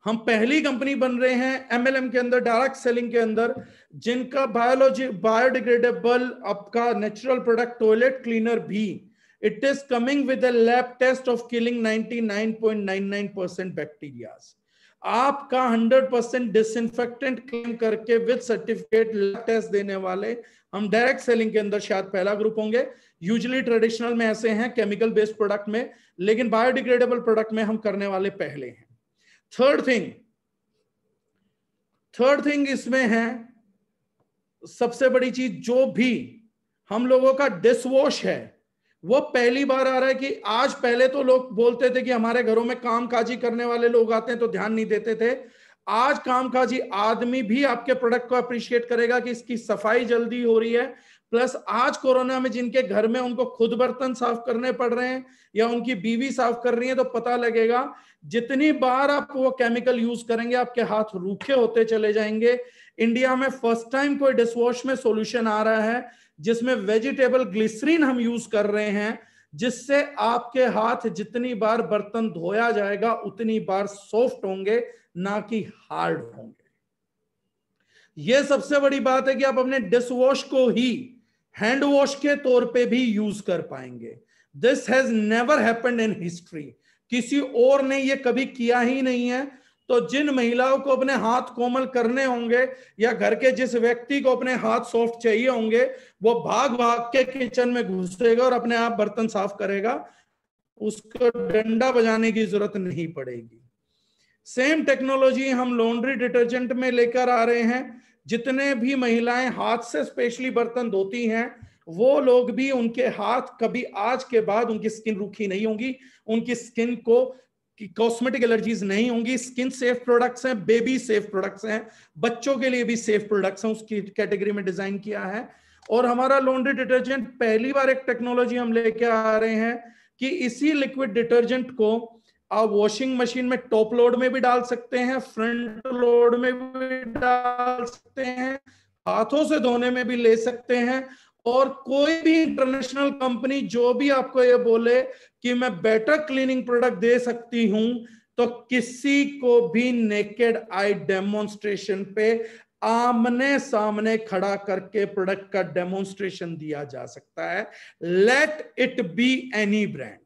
हम पहली कंपनी बन रहे हैं एमएलएम के अंदर, डायरेक्ट सेलिंग के अंदर, जिनका बायोडिग्रेडेबल आपका नेचुरल प्रोडक्ट टॉयलेट क्लीनर भी, it is coming with a lab test of killing 99.99% bacterias. आपका 100% डिसइंफेक्टेंट क्लेम करके विद सर्टिफिकेट लैब टेस्ट देने वाले हम डायरेक्ट सेलिंग के अंदर शायद पहला ग्रुप होंगे। यूजुअली ट्रेडिशनल में ऐसे हैं केमिकल बेस्ड प्रोडक्ट में, लेकिन बायोडिग्रेडेबल प्रोडक्ट में हम करने वाले पहले हैं। थर्ड थिंग इसमें है सबसे बड़ी चीज, जो भी हम लोगों का डिश वॉश है वो पहली बार आ रहा है कि आज, पहले तो लोग बोलते थे कि हमारे घरों में कामकाजी करने वाले लोग आते हैं तो ध्यान नहीं देते थे। आज कामकाजी आदमी भी आपके प्रोडक्ट को अप्रिशिएट करेगा कि इसकी सफाई जल्दी हो रही है। प्लस आज कोरोना में जिनके घर में उनको खुद बर्तन साफ करने पड़ रहे हैं या उनकी बीवी साफ कर रही है, तो पता लगेगा जितनी बार आप वो केमिकल यूज करेंगे आपके हाथ रूखे होते चले जाएंगे। इंडिया में फर्स्ट टाइम कोई डिशवॉश में सॉल्यूशन आ रहा है जिसमें वेजिटेबल ग्लिसरीन हम यूज कर रहे हैं, जिससे आपके हाथ जितनी बार बर्तन धोया जाएगा उतनी बार सॉफ्ट होंगे, ना कि हार्ड होंगे। यह सबसे बड़ी बात है कि आप अपने डिशवॉश को ही हैंड वॉश के तौर पे भी यूज कर पाएंगे। This has never happened in history, किसी और ने ये कभी किया ही नहीं है। तो जिन महिलाओं को अपने हाथ कोमल करने होंगे या घर के जिस व्यक्ति को अपने हाथ सॉफ्ट चाहिए होंगे, वो भाग भाग के किचन में घुसेगा और अपने आप बर्तन साफ करेगा, उसको डंडा बजाने की जरूरत नहीं पड़ेगी। सेम टेक्नोलॉजी हम लॉन्ड्री डिटर्जेंट में लेकर आ रहे हैं। जितने भी महिलाएं हाथ से स्पेशली बर्तन धोती हैं, वो लोग भी, उनके हाथ कभी आज के बाद उनकी स्किन रूखी नहीं होगी, उनकी स्किन को कॉस्मेटिक एलर्जीज नहीं होंगी। स्किन सेफ प्रोडक्ट्स हैं, बेबी सेफ प्रोडक्ट्स हैं, बच्चों के लिए भी सेफ प्रोडक्ट्स हैं, उसकी कैटेगरी में डिजाइन किया है। और हमारा लॉन्ड्री डिटर्जेंट पहली बार एक टेक्नोलॉजी हम लेके आ रहे हैं कि इसी लिक्विड डिटर्जेंट को आप वॉशिंग मशीन में टॉप लोड में भी डाल सकते हैं, फ्रंट लोड में भी डाल सकते हैं, हाथों से धोने में भी ले सकते हैं। और कोई भी इंटरनेशनल कंपनी जो भी आपको ये बोले कि मैं बेटर क्लीनिंग प्रोडक्ट दे सकती हूं, तो किसी को भी नेकेड आई डेमोन्स्ट्रेशन पे आमने सामने खड़ा करके प्रोडक्ट का डेमोन्स्ट्रेशन दिया जा सकता है। Let it be any brand,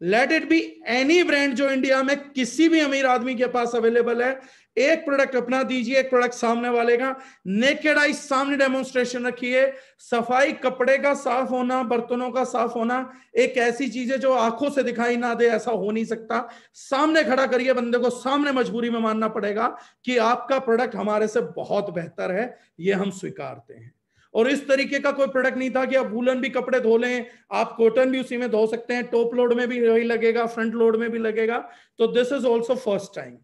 let it be any brand जो इंडिया में किसी भी अमीर आदमी के पास अवेलेबल है। एक प्रोडक्ट अपना दीजिए, एक प्रोडक्ट सामने वाले का, नेकेड आई सामने डेमोन्स्ट्रेशन रखिए। सफाई, कपड़े का साफ होना, बर्तनों का साफ होना एक ऐसी चीज है जो आंखों से दिखाई ना दे, ऐसा हो नहीं सकता। सामने खड़ा करिए बंदे को, सामने मजबूरी में मानना पड़ेगा कि आपका प्रोडक्ट हमारे से बहुत बेहतर है, ये हम स्वीकारते हैं। और इस तरीके का कोई प्रोडक्ट नहीं था कि आप वूलन भी कपड़े धो लें, आप कॉटन भी उसी में धो सकते हैं, टॉप लोड में भी वही लगेगा, फ्रंट लोड में भी लगेगा। तो this is also first time.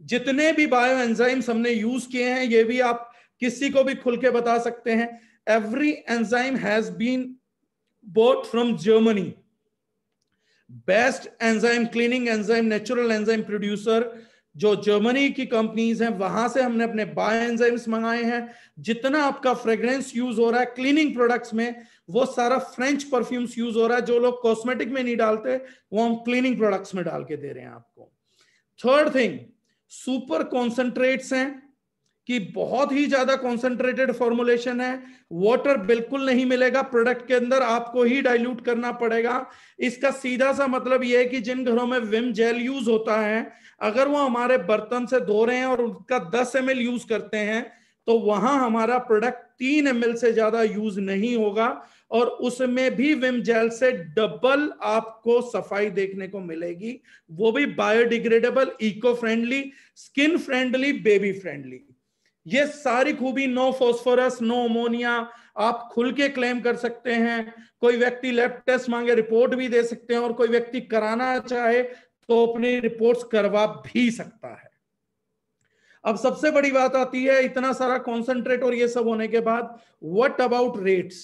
जितने भी बायो एंजाइम्स हमने यूज किए हैं, ये भी आप किसी को भी खुल के बता सकते हैं, every enzyme has been bought from Germany, best enzyme, cleaning enzyme, natural enzyme producer जो जर्मनी की कंपनीज हैं, वहां से हमने अपने बायो एंजाइम्स मंगाए हैं। जितना आपका फ्रेग्रेंस यूज हो रहा है क्लीनिंग प्रोडक्ट्स में, वो सारा फ्रेंच परफ्यूम्स यूज हो रहा है। जो लोग कॉस्मेटिक में नहीं डालते, वो हम क्लीनिंग प्रोडक्ट्स में डाल के दे रहे हैं आपको। थर्ड थिंग, सुपर कॉन्सेंट्रेट्स हैं कि बहुत ही ज्यादा कॉन्सेंट्रेटेड फॉर्मुलेशन है, वाटर बिल्कुल नहीं मिलेगा प्रोडक्ट के अंदर, आपको ही डाइल्यूट करना पड़ेगा। इसका सीधा सा मतलब यह है कि जिन घरों में विम जेल यूज होता है, अगर वो हमारे बर्तन से धो रहे हैं और उसका 10 ml यूज करते हैं, तो वहां हमारा प्रोडक्ट 3 ml से ज्यादा यूज नहीं होगा, और उसमें भी विम जेल से डबल आपको सफाई देखने को मिलेगी, वो भी biodegradable, eco friendly, skin friendly, baby friendly. ये सारी खूबी, नो फॉस्फोरस, नो अमोनिया, आप खुल के क्लेम कर सकते हैं। कोई व्यक्ति लैब टेस्ट मांगे रिपोर्ट भी दे सकते हैं, और कोई व्यक्ति कराना चाहे तो अपनी रिपोर्ट्स करवा भी सकता है। अब सबसे बड़ी बात आती है, इतना सारा कॉन्सेंट्रेट और ये सब होने के बाद, व्हाट अबाउट रेट्स?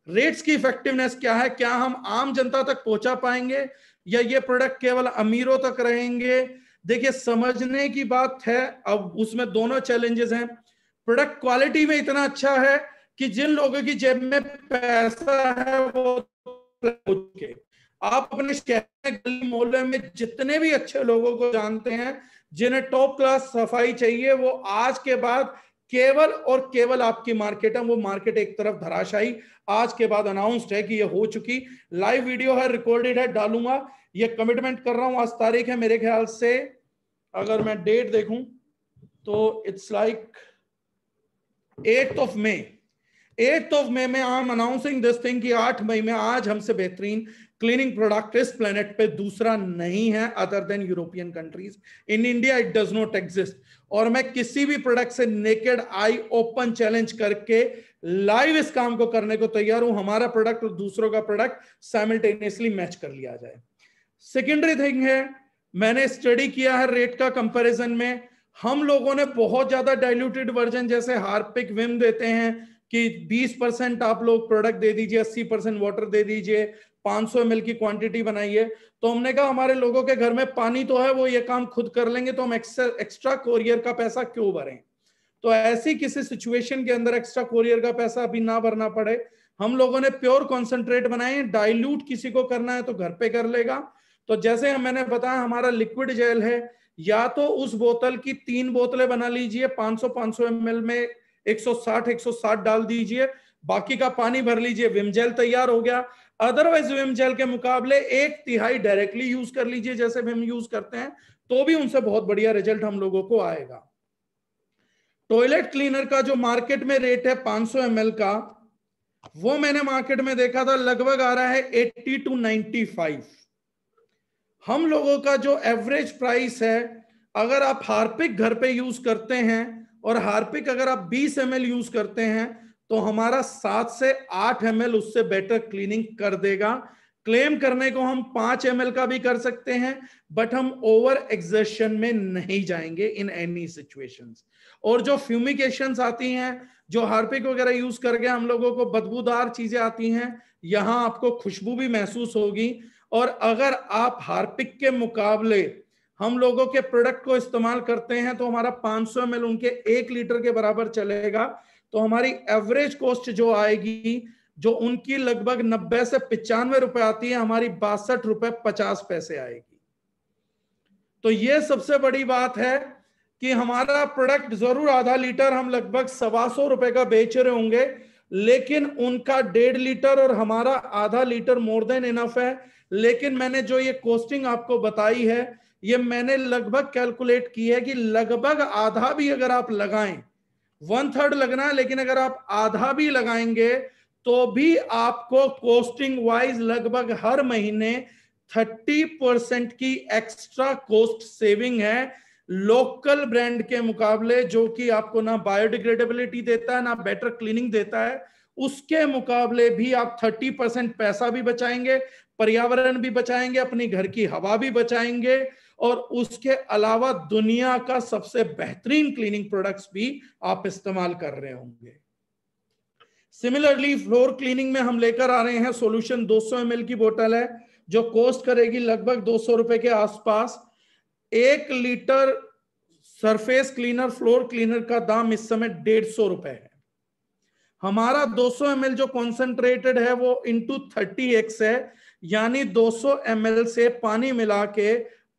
रेट्स की इफेक्टिवनेस क्या है? क्या हम आम जनता तक पहुंचा पाएंगे, या ये प्रोडक्ट केवल अमीरों तक रहेंगे? देखिए, समझने की बात है, अब उसमें दोनों चैलेंजेस हैं। प्रोडक्ट क्वालिटी में इतना अच्छा है कि जिन लोगों की जेब में पैसा है वो आप अपने शहर गली मोहल्ले में जितने भी अच्छे लोगों को जानते हैं जिन्हें टॉप क्लास सफाई चाहिए, वो आज के बाद केवल और केवल आपकी मार्केट है। वो मार्केट एक तरफ धराशायी आज के बाद अनाउंस्ड है कि ये हो चुकी। लाइव वीडियो है, रिकॉर्डेड है, डालूंगा, ये कमिटमेंट कर रहा हूं। आज तारीख है मेरे ख्याल से, अगर मैं डेट देखूं तो it's like 8th of May। 8th of May में I am announcing this thing कि 8 मई में आज हमसे बेहतरीन क्लीनिंग प्रोडक्ट इस प्लेनेट पे दूसरा नहीं है other than European countries. In India it does not exist. और मैं किसी भी प्रोडक्ट से नेकेड आई ओपन चैलेंज करके लाइव इस काम को करने को तैयार हूं। हमारा प्रोडक्ट और दूसरों का प्रोडक्ट साइमल्टेनियसली मैच कर लिया जाए। सेकेंडरी थिंग है, मैंने स्टडी किया है रेट का कंपैरिजन में। हम लोगों ने बहुत ज्यादा डाइल्यूटेड वर्जन जैसे हार्पिक, विम देते हैं कि 20% आप लोग प्रोडक्ट दे दीजिए, 80% वाटर दे दीजिए, 500 ml की क्वांटिटी बनाइए। तो हमने कहा हमारे लोगों के घर में पानी तो है, वो ये काम खुद कर लेंगे, तो हम एक्स्ट्रा कोरियर का पैसा क्यों भरें। तो ऐसी किसी सिचुएशन के अंदर एक्स्ट्रा कोरियर का पैसा अभी ना भरना पड़े, हम लोगों ने प्योर कॉन्सेंट्रेट बनाए। डाइल्यूट किसी को करना है तो घर पे कर लेगा। तो जैसे मैंने बताया, हमारा लिक्विड जेल है, या तो उस बोतल की 3 बोतलें बना लीजिए, 500 ml में 160 160 डाल दीजिए, बाकी का पानी भर लीजिए, विम जेल तैयार हो गया। अदरवाइज विम जेल के मुकाबले 1/3 डायरेक्टली यूज कर लीजिए जैसे विम यूज करते हैं, तो भी उनसे बहुत बढ़िया रिजल्ट हम लोगों को आएगा। टॉयलेट क्लीनर का जो मार्केट में रेट है 500 ml का, वो मैंने मार्केट में देखा था लगभग आ रहा है 80 to 95। हम लोगों का जो एवरेज प्राइस है, अगर आप हार्पिक घर पे यूज करते हैं और हार्पिक अगर आप 20 ml यूज करते हैं तो हमारा 7 से 8 ml उससे बेटर क्लीनिंग कर देगा। क्लेम करने को हम 5 ml का भी कर सकते हैं, बट हम ओवर एक्सर्शन में नहीं जाएंगे इन एनी सिचुएशंस। और जो फ्यूमिगेशंस आती हैं, जो हार्पिक वगैरह यूज करके हम लोगों को बदबूदार चीजें आती हैं, यहां आपको खुशबू भी महसूस होगी। और अगर आप हार्पिक के मुकाबले हम लोगों के प्रोडक्ट को इस्तेमाल करते हैं तो हमारा 500 ml उनके 1 लीटर के बराबर चलेगा, तो हमारी एवरेज कॉस्ट जो आएगी, जो उनकी लगभग 90 से 95 रुपए आती है, हमारी 62 रुपए 50 पैसे आएगी। तो ये सबसे बड़ी बात है कि हमारा प्रोडक्ट जरूर आधा लीटर हम लगभग 125 रुपए का बेच रहे होंगे, लेकिन उनका 1.5 लीटर और हमारा आधा लीटर मोर देन इनफ है। लेकिन मैंने जो ये कॉस्टिंग आपको बताई है, ये मैंने लगभग कैलकुलेट की है कि लगभग आधा भी अगर आप लगाएं, 1/3 लगना है, लेकिन अगर आप आधा भी लगाएंगे तो भी आपको कॉस्टिंग वाइज लगभग हर महीने 30% की एक्स्ट्रा कॉस्ट सेविंग है लोकल ब्रांड के मुकाबले, जो कि आपको ना बायोडिग्रेडेबिलिटी देता है ना बेटर क्लीनिंग देता है। उसके मुकाबले भी आप 30% पैसा भी बचाएंगे, पर्यावरण भी बचाएंगे, अपनी घर की हवा भी बचाएंगे, और उसके अलावा दुनिया का सबसे बेहतरीन क्लीनिंग प्रोडक्ट्स भी आप इस्तेमाल कर रहे होंगे। सिमिलरली फ्लोर क्लीनिंग में हम लेकर आ रहे हैं सॉल्यूशन, 200 ml की बोतल है जो कॉस्ट करेगी लगभग 200 रुपए के आसपास। 1 litre surface cleaner, floor cleaner का दाम इस समय 150 रुपए है। हमारा 200 ml जो कॉन्सेंट्रेटेड है वो इंटू 30x है, यानी 200 ml से पानी मिला के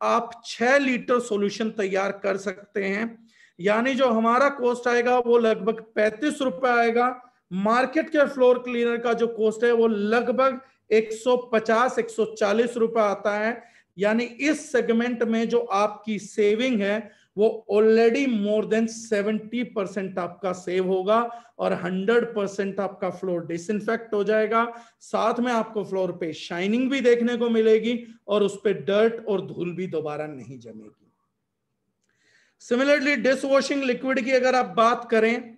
आप 6 लीटर सॉल्यूशन तैयार कर सकते हैं। यानी जो हमारा कॉस्ट आएगा वो लगभग 35 रुपए आएगा। मार्केट के फ्लोर क्लीनर का जो कॉस्ट है वो लगभग 150-140 रुपए आता है। यानी इस सेगमेंट में जो आपकी सेविंग है वो ऑलरेडी मोर देन 70% आपका सेव होगा और 100% आपका फ्लोर डिसइंफेक्ट हो जाएगा। साथ में आपको फ्लोर पे शाइनिंग भी देखने को मिलेगी और उस पे डर्ट और धूल भी दोबारा नहीं जमेगी। सिमिलरली डिश वॉशिंग लिक्विड की अगर आप बात करें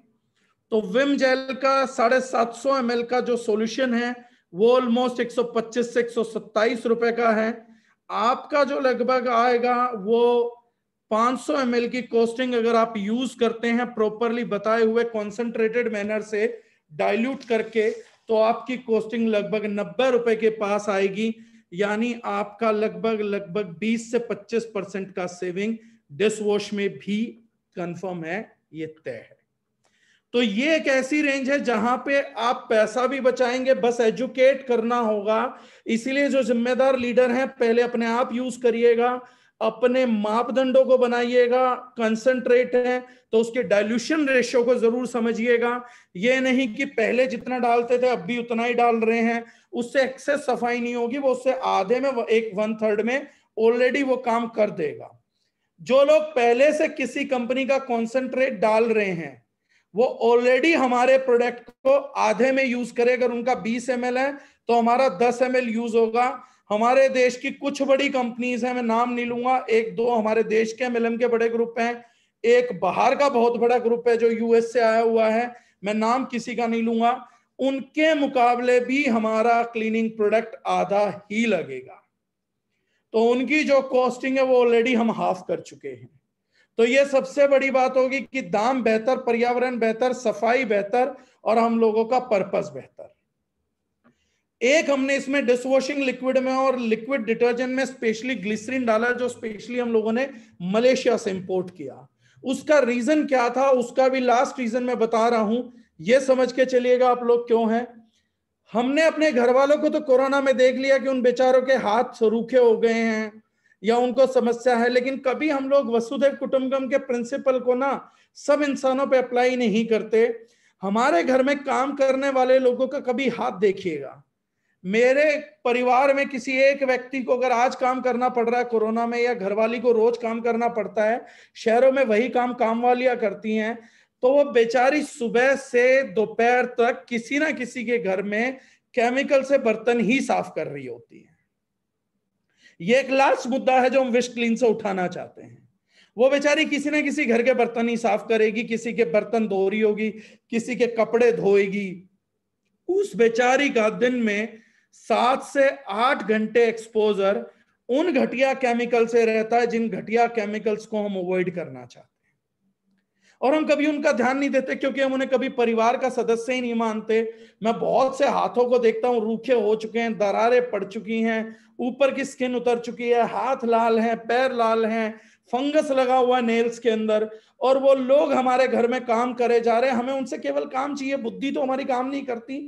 तो विम जेल का 750 ml का जो सॉल्यूशन है वो ऑलमोस्ट 125 से 127 रुपए का है। आपका जो लगभग आएगा वो 500 ml की कॉस्टिंग अगर आप यूज करते हैं प्रॉपरली बताए हुए कॉन्सेंट्रेटेड मैनर से डाइल्यूट करके, तो आपकी कॉस्टिंग लगभग 90 रुपए के पास आएगी। यानी आपका लगभग 20 से 25% का सेविंग डिश वॉश में भी कंफर्म है, ये तय है। तो ये एक ऐसी रेंज है जहां पे आप पैसा भी बचाएंगे, बस एजुकेट करना होगा। इसीलिए जो जिम्मेदार लीडर हैं पहले अपने आप यूज करिएगा, अपने मापदंडों को बनाइएगा। कंसंट्रेट है तो उसके डाइल्यूशन रेशियो को जरूर समझिएगा। ये नहीं कि पहले जितना डालते थे अब भी उतना ही डाल रहे हैं, उससे एक्सेस सफाई नहीं होगी, वो उससे आधे में 1/3 में ऑलरेडी वो काम कर देगा। जो लोग पहले से किसी कंपनी का कॉन्सेंट्रेट डाल रहे हैं वो ऑलरेडी हमारे प्रोडक्ट को आधे में यूज करे। अगर उनका 20 ml है तो हमारा 10 ml यूज होगा। हमारे देश की कुछ बड़ी कंपनीज हैं, मैं नाम नहीं लूंगा, 1-2 हमारे देश के MLM के बड़े ग्रुप हैं, एक बाहर का बहुत बड़ा ग्रुप है जो यूएस से आया हुआ है, मैं नाम किसी का नहीं लूंगा। उनके मुकाबले भी हमारा क्लीनिंग प्रोडक्ट आधा ही लगेगा, तो उनकी जो कॉस्टिंग है वो ऑलरेडी हम हाफ कर चुके हैं। तो ये सबसे बड़ी बात होगी कि दाम बेहतर, पर्यावरण बेहतर, सफाई बेहतर और हम लोगों का पर्पस बेहतर। एक हमने इसमें डिश वॉशिंग लिक्विड में और लिक्विड डिटर्जेंट में स्पेशली ग्लिसरीन डाला, जो स्पेशली हम लोगों ने मलेशिया से इंपोर्ट किया। उसका रीजन क्या था, उसका भी लास्ट रीजन मैं बता रहा हूं, ये समझ के चलिएगा आप लोग क्यों हैं। हमने अपने घर वालों को तो कोरोना में देख लिया कि उन बेचारों के हाथ सूखे हो गए हैं, या उनको समस्या है, लेकिन कभी हम लोग वसुधैव कुटुंबकम के प्रिंसिपल को ना सब इंसानों पे अप्लाई नहीं करते। हमारे घर में काम करने वाले लोगों का कभी हाथ देखिएगा। मेरे परिवार में किसी एक व्यक्ति को अगर आज काम करना पड़ रहा है कोरोना में, या घरवाली को रोज काम करना पड़ता है, शहरों में वही काम वालियां करती हैं, तो वो बेचारी सुबह से दोपहर तक किसी ना किसी के घर में केमिकल से बर्तन ही साफ कर रही होती है। ये एक लास्ट मुद्दा है जो हम विश क्लीन से उठाना चाहते हैं। वो बेचारी किसी ना किसी घर के बर्तन ही साफ करेगी, किसी के बर्तन धो रही होगी, किसी के कपड़े धोएगी। उस बेचारी का दिन में 7 से 8 घंटे एक्सपोजर उन घटिया केमिकल से रहता है जिन घटिया केमिकल्स को हम अवॉइड करना चाहते हैं। और हम कभी उनका ध्यान नहीं देते क्योंकि हम उन्हें कभी परिवार का सदस्य ही नहीं मानते। मैं बहुत से हाथों को देखता हूं, रूखे हो चुके हैं, दरारें पड़ चुकी हैं, ऊपर की स्किन उतर चुकी है, हाथ लाल हैं, पैर लाल हैं, फंगस लगा हुआ है नेल्स के अंदर, और वो लोग हमारे घर में काम करे जा रहे हैं। हमें उनसे केवल काम चाहिए, बुद्धि तो हमारी काम नहीं करती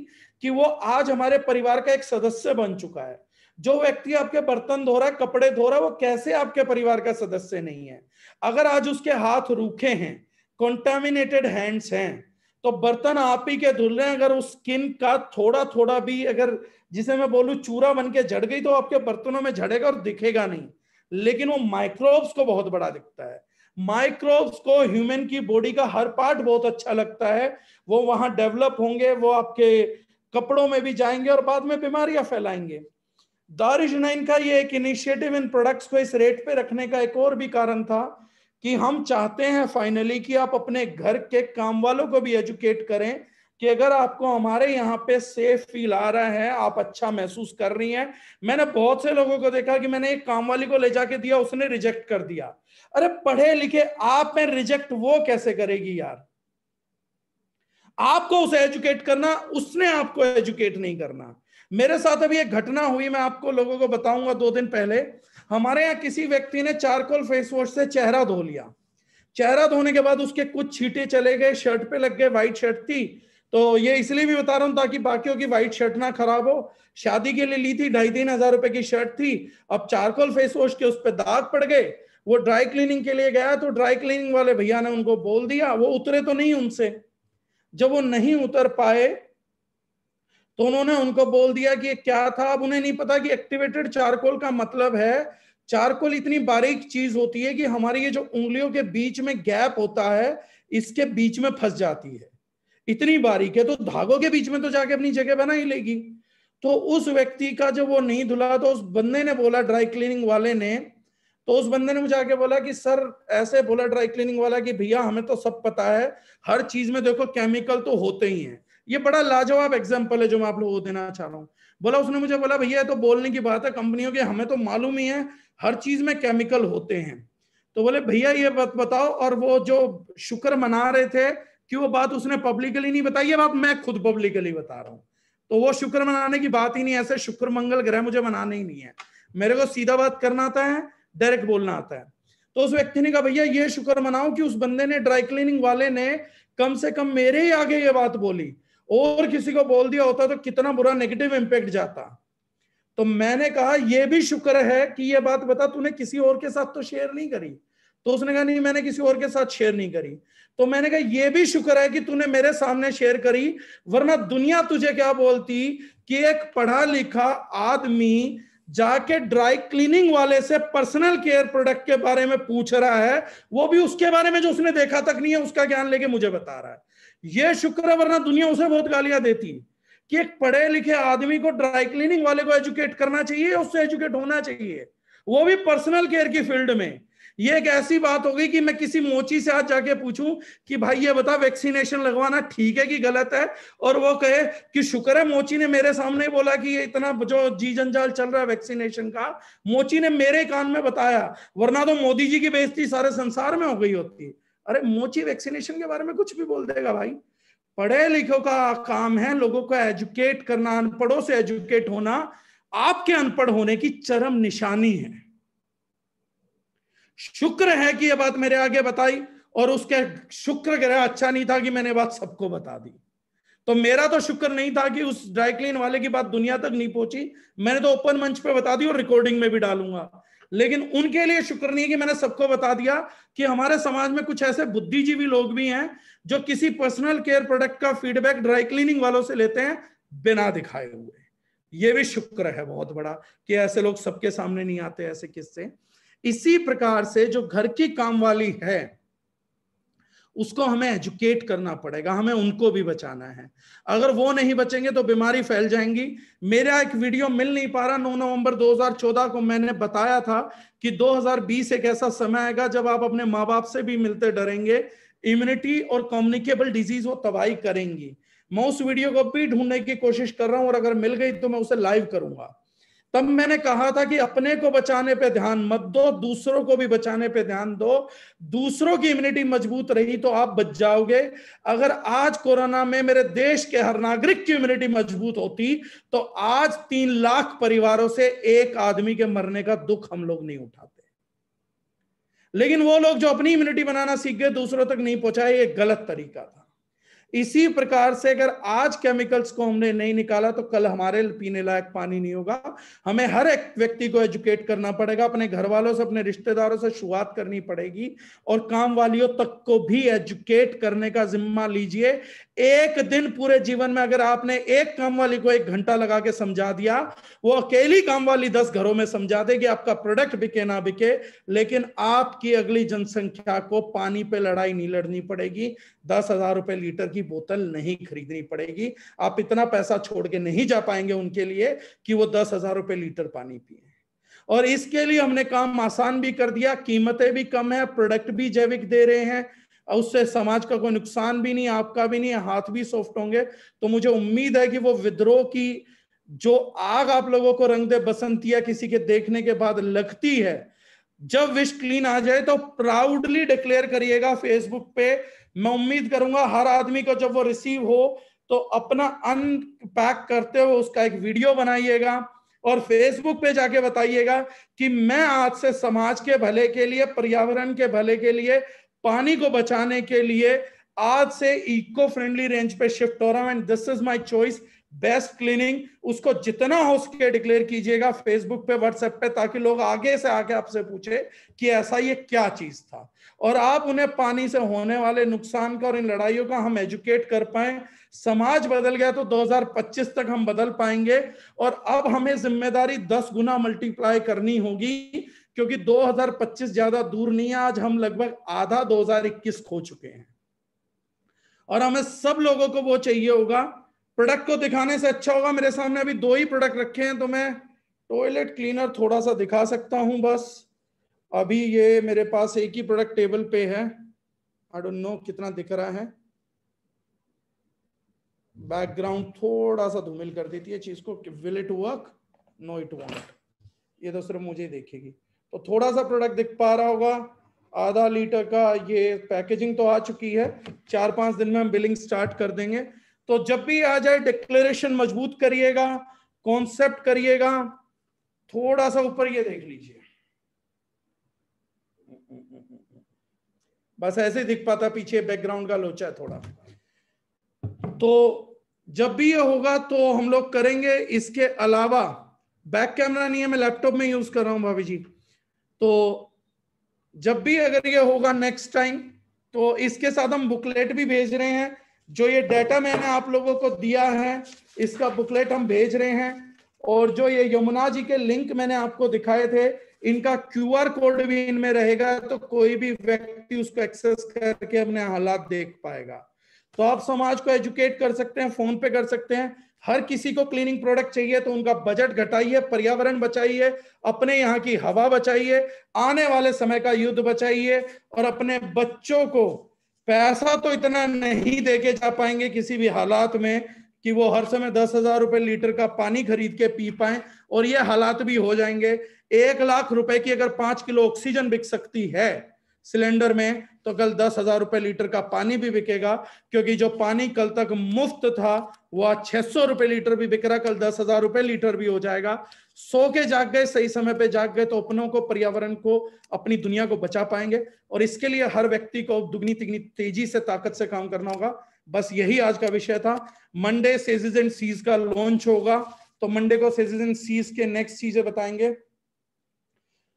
कि वो आज हमारे परिवार का एक सदस्य बन चुका है। जो व्यक्ति आपके बर्तन धो रहा है, कपड़े धो रहा है, वो कैसे आपके परिवार का सदस्य नहीं है? अगर आज उसके हाथ रूखे हैं, कॉन्टेमिनेटेड हैंड्स हैं, तो बर्तन आप ही के धुल रहे हैं। अगर उस स्किन का थोड़ा थोड़ा भी, अगर जिसे मैं बोलूं चूरा बन के झड़ गई, तो आपके बर्तनों में झड़ेगा और दिखेगा नहीं, लेकिन वो माइक्रोब्स को बहुत बड़ा दिखता है। माइक्रोब्स को ह्यूमन की बॉडी का हर पार्ट बहुत अच्छा लगता है, वो वहां डेवलप होंगे, वो आपके कपड़ों में भी जाएंगे और बाद में बीमारियां फैलाएंगे। दारुशनाइन का ये एक इनिशिएटिव इन प्रोडक्ट्स को इस रेट पे रखने का एक और भी कारण था कि हम चाहते हैं फाइनली कि आप अपने घर के काम वालों को भी एजुकेट करें कि अगर आपको हमारे यहाँ पे सेफ फील आ रहा है, आप अच्छा महसूस कर रही हैं। मैंने बहुत से लोगों को देखा कि मैंने एक काम वाली को ले जाके दिया, उसने रिजेक्ट कर दिया। अरे पढ़े लिखे आप में रिजेक्ट वो कैसे करेगी यार? आपको उसे एजुकेट करना, उसने आपको एजुकेट नहीं करना। मेरे साथ अभी एक घटना हुई, मैं आपको लोगों को बताऊंगा। 2 दिन पहले हमारे यहाँ किसी व्यक्ति ने चारकोल फेस वॉश से चेहरा धो लिया। चेहरा धोने के बाद उसके कुछ छींटे चले गए, शर्ट पे लग गए, व्हाइट शर्ट थी। तो ये इसलिए भी बता रहा हूं ताकि बाकियों की व्हाइट शर्ट ना खराब हो। शादी के लिए ली थी, 2,500-3 हजार रुपए की शर्ट थी। अब चारकोल फेस वॉश के उस पर दाग पड़ गए। वो ड्राई क्लीनिंग के लिए गया तो ड्राई क्लीनिंग वाले भैया ने उनको बोल दिया, वो उतरे तो नहीं उनसे। जब वो नहीं उतर पाए तो उन्होंने उनको बोल दिया कि ये क्या था। अब उन्हें नहीं पता कि एक्टिवेटेड चारकोल का मतलब है, चारकोल इतनी बारीक चीज होती है कि हमारी ये जो उंगलियों के बीच में गैप होता है, इसके बीच में फंस जाती है। इतनी बारीक है तो धागों के बीच में तो जाके अपनी जगह बना ही लेगी। तो उस व्यक्ति का जब वो नहीं धुला तो उस बंदे ने बोला, ड्राई क्लीनिंग वाले ने, तो उस बंदे ने मुझे आके बोला कि सर, ऐसे बोला ड्राई क्लीनिंग वाला कि भैया हमें तो सब पता है, हर चीज में देखो केमिकल तो होते ही हैं। ये बड़ा लाजवाब एग्जांपल है जो मैं आप लोगों को देना चाह रहा हूँ। बोला, उसने मुझे बोला भैया तो बोलने की बात है कंपनियों के, हमें तो मालूम ही है हर चीज में केमिकल होते हैं। तो बोले भैया ये बात बताओ। और वो जो शुक्र मना रहे थे कि वो बात उसने पब्लिकली नहीं बताई, ये बात मैं खुद पब्लिकली बता रहा हूँ। तो वो शुक्र मनाने की बात ही नहीं, ऐसे शुक्र मंगल ग्रह मुझे मनाने ही नहीं है। मेरे को सीधा बात करना आता है, डायरेक्ट बोलना आता है। तो उस व्यक्ति ने कहा भैया ये शुक्र मनाओ कि उस बंदे ने, ड्राई क्लीनिंग वाले ने, कम से कम मेरे ही आगे ये बात बोली, और किसी को बोल दिया होता तो कितना बुरा नेगेटिव इंपैक्ट जाता। तो मैंने कहा ये भी शुक्र है कि ये बात बता, तूने किसी और के साथ तो शेयर नहीं करी। तो उसने कहा नहीं मैंने किसी और के साथ शेयर नहीं करी। तो मैंने कहा ये भी शुक्र है कि तूने मेरे सामने शेयर करी, वरना दुनिया तुझे क्या बोलती कि एक पढ़ा लिखा आदमी जाके ड्राई क्लीनिंग वाले से पर्सनल केयर प्रोडक्ट के बारे में पूछ रहा है, वो भी उसके बारे में जो उसने देखा तक नहीं है, उसका ज्ञान लेके मुझे बता रहा है। ये शुक्र है, वरना दुनिया उसे बहुत गालियां देती कि एक पढ़े लिखे आदमी को ड्राई क्लीनिंग वाले को एजुकेट करना चाहिए, उससे एजुकेट होना चाहिए, वो भी पर्सनल केयर की फील्ड में। ये एक ऐसी बात हो गई कि मैं किसी मोची से आज जाके पूछूं कि भाई ये बता वैक्सीनेशन लगवाना ठीक है कि गलत है, और वो कहे कि शुक्र है मोची ने मेरे सामने बोला कि ये इतना जो जी जंजाल चल रहा है वैक्सीनेशन का, मोची ने मेरे कान में बताया, वरना तो मोदी जी की बेइज्जती सारे संसार में हो गई होती। अरे मोची वैक्सीनेशन के बारे में कुछ भी बोल देगा भाई। पढ़े लिखों का काम है लोगों को एजुकेट करना, अनपढ़ों से एजुकेट होना आपके अनपढ़ होने की चरम निशानी है। शुक्र है कि यह बात मेरे आगे बताई, और उसके शुक्र ग्रह अच्छा नहीं था कि मैंने बात सबको बता दी। तो मेरा तो शुक्र नहीं था कि उस ड्राई क्लीन वाले की बात दुनिया तक नहीं पहुंची, मैंने तो ओपन मंच पे बता दी और रिकॉर्डिंग में भी डालूंगा। लेकिन उनके लिए शुक्र नहीं है कि मैंने सबको बता दिया कि हमारे समाज में कुछ ऐसे बुद्धिजीवी लोग भी हैं जो किसी पर्सनल केयर प्रोडक्ट का फीडबैक ड्राई क्लीनिंग वालों से लेते हैं बिना दिखाए हुए। ये भी शुक्र है बहुत बड़ा कि ऐसे लोग सबके सामने नहीं आते ऐसे किस्से। इसी प्रकार से जो घर की काम वाली है उसको हमें एजुकेट करना पड़ेगा, हमें उनको भी बचाना है। अगर वो नहीं बचेंगे तो बीमारी फैल जाएंगी। मेरा एक वीडियो मिल नहीं पा रहा, 9 नवंबर 2014 को मैंने बताया था कि 2020 एक ऐसा समय आएगा जब आप अपने माँ बाप से भी मिलते डरेंगे। इम्यूनिटी और कम्युनिकेबल डिजीज वो तबाही करेंगी। मैं उस वीडियो को भी ढूंढने की कोशिश कर रहा हूं और अगर मिल गई तो मैं उसे लाइव करूंगा। तब मैंने कहा था कि अपने को बचाने पे ध्यान मत दो, दूसरों को भी बचाने पे ध्यान दो। दूसरों की इम्यूनिटी मजबूत रही तो आप बच जाओगे। अगर आज कोरोना में मेरे देश के हर नागरिक की इम्यूनिटी मजबूत होती तो आज 3 लाख परिवारों से एक आदमी के मरने का दुख हम लोग नहीं उठाते। लेकिन वो लोग जो अपनी इम्यूनिटी बनाना सीख गए दूसरों तक नहीं पहुंचाए, ये गलत तरीका था। इसी प्रकार से अगर आज केमिकल्स को हमने नहीं निकाला तो कल हमारे पीने लायक पानी नहीं होगा। हमें हर एक व्यक्ति को एजुकेट करना पड़ेगा, अपने घर वालों से, अपने रिश्तेदारों से शुरुआत करनी पड़ेगी और काम वालियों तक को भी एजुकेट करने का जिम्मा लीजिए। एक दिन पूरे जीवन में अगर आपने एक काम वाली को 1 घंटा लगा के समझा दिया, वो अकेली काम वाली 10 घरों में समझा देगी। आपका प्रोडक्ट बिके ना बिके, लेकिन आपकी अगली जनसंख्या को पानी पे लड़ाई नहीं लड़नी पड़ेगी, 10,000 रुपए लीटर की बोतल नहीं खरीदनी पड़ेगी। आप इतना पैसा छोड़ के नहीं जा पाएंगे उनके लिए कि वो 10,000 रुपए लीटर पानी पिए। और इसके लिए हमने काम आसान भी कर दिया, कीमतें भी कम है, प्रोडक्ट भी जैविक दे रहे हैं, उससे समाज का कोई नुकसान भी नहीं, आपका भी नहीं, हाथ भी सॉफ्ट होंगे। तो मुझे उम्मीद है कि वो विद्रोह की जो आग आप लोगों को रंग दे बसंतिया किसी के देखने के बाद लगती है, जब विश क्लीन आ जाए तो प्राउडली डिक्लेयर करिएगा फेसबुक पे। मैं उम्मीद करूंगा हर आदमी को जब वो रिसीव हो तो अपना अनपैक करते हुए उसका एक वीडियो बनाइएगा और फेसबुक पे जाके बताइएगा कि मैं आज से समाज के भले के लिए, पर्यावरण के भले के लिए, पानी को बचाने के लिए आज से इको फ्रेंडली रेंज पे शिफ्ट हो रहा हूं and this is my choice, best cleaning. उसको जितना हो सके डिक्लेयर कीजिएगा फेसबुक पे, व्हाट्सएप पे, ताकि लोग आगे से आके आपसे पूछे कि ऐसा ये क्या चीज था, और आप उन्हें पानी से होने वाले नुकसान का और इन लड़ाइयों का हम एजुकेट कर पाए। समाज बदल गया तो 2025 तक हम बदल पाएंगे और अब हमें जिम्मेदारी 10 गुना मल्टीप्लाई करनी होगी, क्योंकि 2025 ज्यादा दूर नहीं है। आज हम लगभग आधा 2021 खो चुके हैं और हमें सब लोगों को वो चाहिए होगा। प्रोडक्ट को दिखाने से अच्छा होगा, मेरे सामने अभी 2 ही प्रोडक्ट रखे हैं तो मैं टॉयलेट क्लीनर थोड़ा सा दिखा सकता हूं बस। अभी ये मेरे पास एक ही प्रोडक्ट टेबल पे है, आई डोंट नो कितना दिख रहा है, बैकग्राउंड थोड़ा सा धूमिल कर देती है चीज को। Will it work? No it won't, ये तो सिर्फ मुझे देखेगी। तो थोड़ा सा प्रोडक्ट दिख पा रहा होगा, आधा लीटर का। ये पैकेजिंग तो आ चुकी है, 4-5 दिन में हम बिलिंग स्टार्ट कर देंगे। तो जब भी आ जाए डिक्लेरेशन मजबूत करिएगा, कॉन्सेप्ट करिएगा। थोड़ा सा ऊपर ये देख लीजिए, बस ऐसे दिख पाता, पीछे बैकग्राउंड का लोचा है थोड़ा। तो जब भी ये होगा तो हम लोग करेंगे। इसके अलावा बैक कैमरा नहीं है, मैं लैपटॉप में यूज कर रहा हूं भाभी जी। तो जब भी अगर ये होगा नेक्स्ट टाइम, तो इसके साथ हम बुकलेट भी भेज रहे हैं। जो ये डाटा मैंने आप लोगों को दिया है, इसका बुकलेट हम भेज रहे हैं। और जो ये यमुना जी के लिंक मैंने आपको दिखाए थे, इनका QR कोड भी इनमें रहेगा, तो कोई भी व्यक्ति उसको एक्सेस करके अपने हालात देख पाएगा। तो आप समाज को एजुकेट कर सकते हैं, फोन पे कर सकते हैं। हर किसी को क्लीनिंग प्रोडक्ट चाहिए तो उनका बजट घटाइए, पर्यावरण बचाइए, अपने यहाँ की हवा बचाइए, आने वाले समय का युद्ध बचाइए, और अपने बच्चों को पैसा तो इतना नहीं देके जा पाएंगे किसी भी हालात में कि वो हर समय 10,000 रुपए लीटर का पानी खरीद के पी पाए, और ये हालात भी हो जाएंगे। 1 लाख रुपए की अगर 5 किलो ऑक्सीजन बिक सकती है सिलेंडर में, तो कल 10,000 रुपए लीटर का पानी भी बिकेगा, क्योंकि जो पानी कल तक मुफ्त था वो आज 600 रुपए लीटर भी बिक रहा, कल 10,000 रुपए लीटर भी हो जाएगा। सो के जाग गए, सही समय पे जाग गए तो अपनों को, पर्यावरण को, अपनी दुनिया को बचा पाएंगे। और इसके लिए हर व्यक्ति को दुगनी तिगनी तेजी से, ताकत से काम करना होगा। बस यही आज का विषय था। मंडे सेजेस एंड सीज का लॉन्च होगा, तो मंडे को सेजेस एंड सीज के नेक्स्ट चीजें बताएंगे।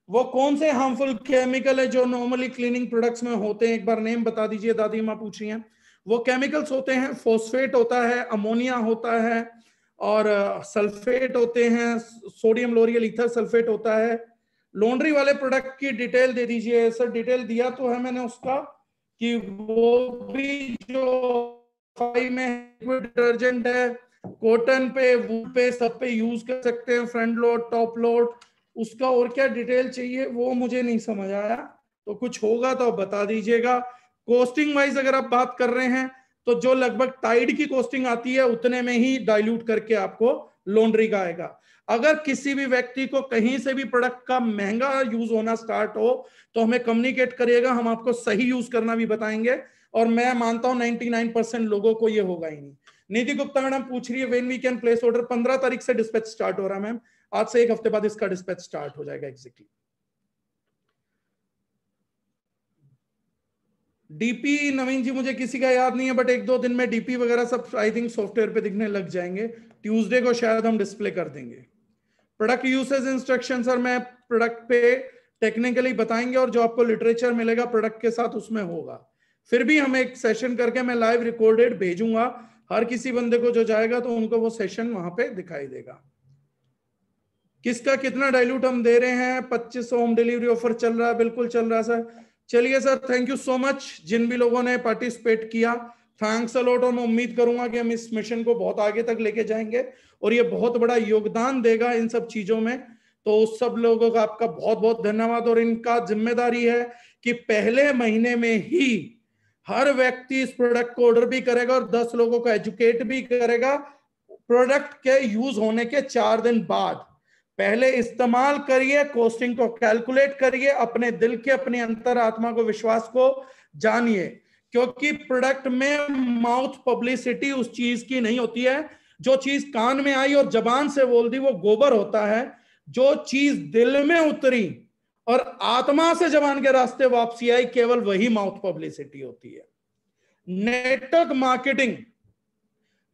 वो कौन से हार्मफुल केमिकल है जो नॉर्मली क्लीनिंग प्रोडक्ट्स में होते हैं, एक बार नेम बता दीजिए, दादी माँ पूछ रही हैं। वो केमिकल्स होते हैं, फॉस्फेट होता है, अमोनिया होता है, और सल्फेट होते हैं, सोडियम लोरियल ईथर सल्फेट होता है। लॉन्ड्री वाले प्रोडक्ट की डिटेल दे दीजिए सर। डिटेल दिया तो है मैंने उसका, कि वो भी जो में डिटर्जेंट है, कॉटन पे, वूल पे, सब पे यूज कर सकते हैं, फ्रंट लोड, टॉप लोड। उसका और क्या डिटेल चाहिए वो मुझे नहीं समझ आया, तो कुछ होगा तो बता दीजिएगा। कॉस्टिंग वाइज अगर आप बात कर रहे हैं तो जो लगभग टाइड की कॉस्टिंग आती है उतने में ही डाइल्यूट करके आपको लॉन्ड्री का आएगा। अगर किसी भी व्यक्ति को कहीं से भी प्रोडक्ट का महंगा यूज होना स्टार्ट हो तो हमें कम्युनिकेट करिएगा, हम आपको सही यूज करना भी बताएंगे। और मैं मानता हूं 99% लोगों को ये होगा ही नहीं। निधि गुप्ता मैडम पूछ रही है when we can place order. 15 तारीख से डिस्पैच स्टार्ट हो रहा है मैम, आज से एक हफ्ते बाद इसका डिस्पैच स्टार्ट हो जाएगा एग्जैक्टली। डीपी नवीन जी मुझे किसी का याद नहीं है, बट 1-2 दिन में डीपी वगैरह सब आई थिंक सॉफ्टवेयर पे दिखने लग जाएंगे। ट्यूसडे को शायद हम डिस्प्ले कर देंगे। प्रोडक्ट यूसेज इंस्ट्रक्शन सर मैं प्रोडक्ट पे टेक्निकली बताएंगे, और जो आपको लिटरेचर मिलेगा प्रोडक्ट के साथ उसमें होगा। फिर भी हम एक सेशन करके मैं लाइव रिकॉर्डेड भेजूंगा, हर किसी बंदे को जो जाएगा तो उनको वो सेशन वहां पे दिखाई देगा। किसका कितना डाइल्यूट हम दे रहे हैं? 2500 होम डिलीवरी ऑफर चल रहा है, बिल्कुल चल रहा है सर। चलिए sir, thank you so much जिन भी लोगों ने पार्टिसिपेट किया, थैंक्स अ लॉट। और मैं उम्मीद करूंगा कि हम इस मिशन को बहुत आगे तक लेके जाएंगे और ये बहुत बड़ा योगदान देगा इन सब चीजों में। तो उस सब लोगों का आपका बहुत बहुत धन्यवाद। और इनका जिम्मेदारी है कि पहले महीने में ही हर व्यक्ति इस प्रोडक्ट को ऑर्डर भी करेगा और 10 लोगों को एजुकेट भी करेगा। प्रोडक्ट के यूज होने के 4 दिन बाद पहले इस्तेमाल करिए, कॉस्टिंग को कैलकुलेट करिए, अपने दिल के, अपनी अंतरात्मा को, विश्वास को जानिए। क्योंकि प्रोडक्ट में माउथ पब्लिसिटी उस चीज की नहीं होती है। जो चीज कान में आई और जबान से बोल दी वो गोबर होता है। जो चीज दिल में उतरी और आत्मा से जबान के रास्ते वापसी आई, केवल वही माउथ पब्लिसिटी होती है। नेटवर्क मार्केटिंग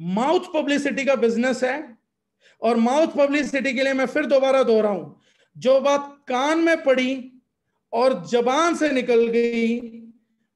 माउथ पब्लिसिटी का बिजनेस है। और माउथ पब्लिसिटी के लिए मैं फिर दोबारा दोहराऊं, जो बात कान में पड़ी और जबान से निकल गई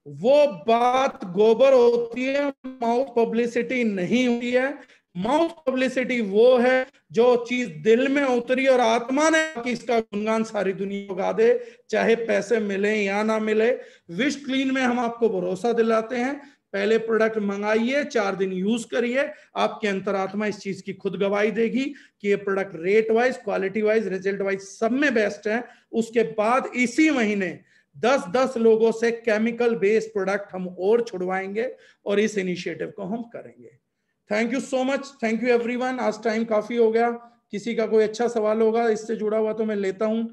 वो बात गोबर होती है, माउथ पब्लिसिटी नहीं होती है। माउथ पब्लिसिटी वो है जो चीज दिल में उतरी और आत्मा ने कि इसका गुणगान सारी दुनिया को गा दे, चाहे पैसे मिले या ना मिले। विश क्लीन में हम आपको भरोसा दिलाते हैं, पहले प्रोडक्ट मंगाइए, 4 दिन यूज करिए, आपके अंतरात्मा इस चीज की खुद गवाही देगी कि ये product rate wise, quality wise, result wise सब में बेस्ट है। उसके बाद इसी महीने 10-10 लोगों से केमिकल बेस्ड प्रोडक्ट हम और छुड़वाएंगे और इस इनिशिएटिव को हम करेंगे। Thank you so much, thank you everyone. आज टाइम काफी हो गया, किसी का कोई अच्छा सवाल होगा इससे जुड़ा हुआ तो मैं लेता हूं।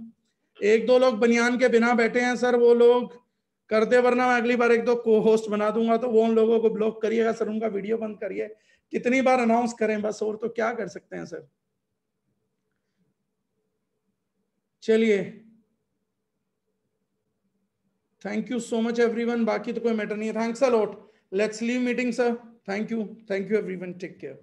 1-2 लोग बनियान के बिना बैठे हैं सर, वो लोग कर दे, वरना मैं अगली बार 1-2 को होस्ट बना दूंगा, तो वो उन लोगों को ब्लॉक करिएगा सर, उनका वीडियो बंद करिए। कितनी बार अनाउंस करें बस, और तो क्या कर सकते हैं सर। चलिए, thank you so much everyone. बाकी तो कोई मैटर नहीं है। Thanks a lot, let's leave meeting sir. Thank you everyone, take care.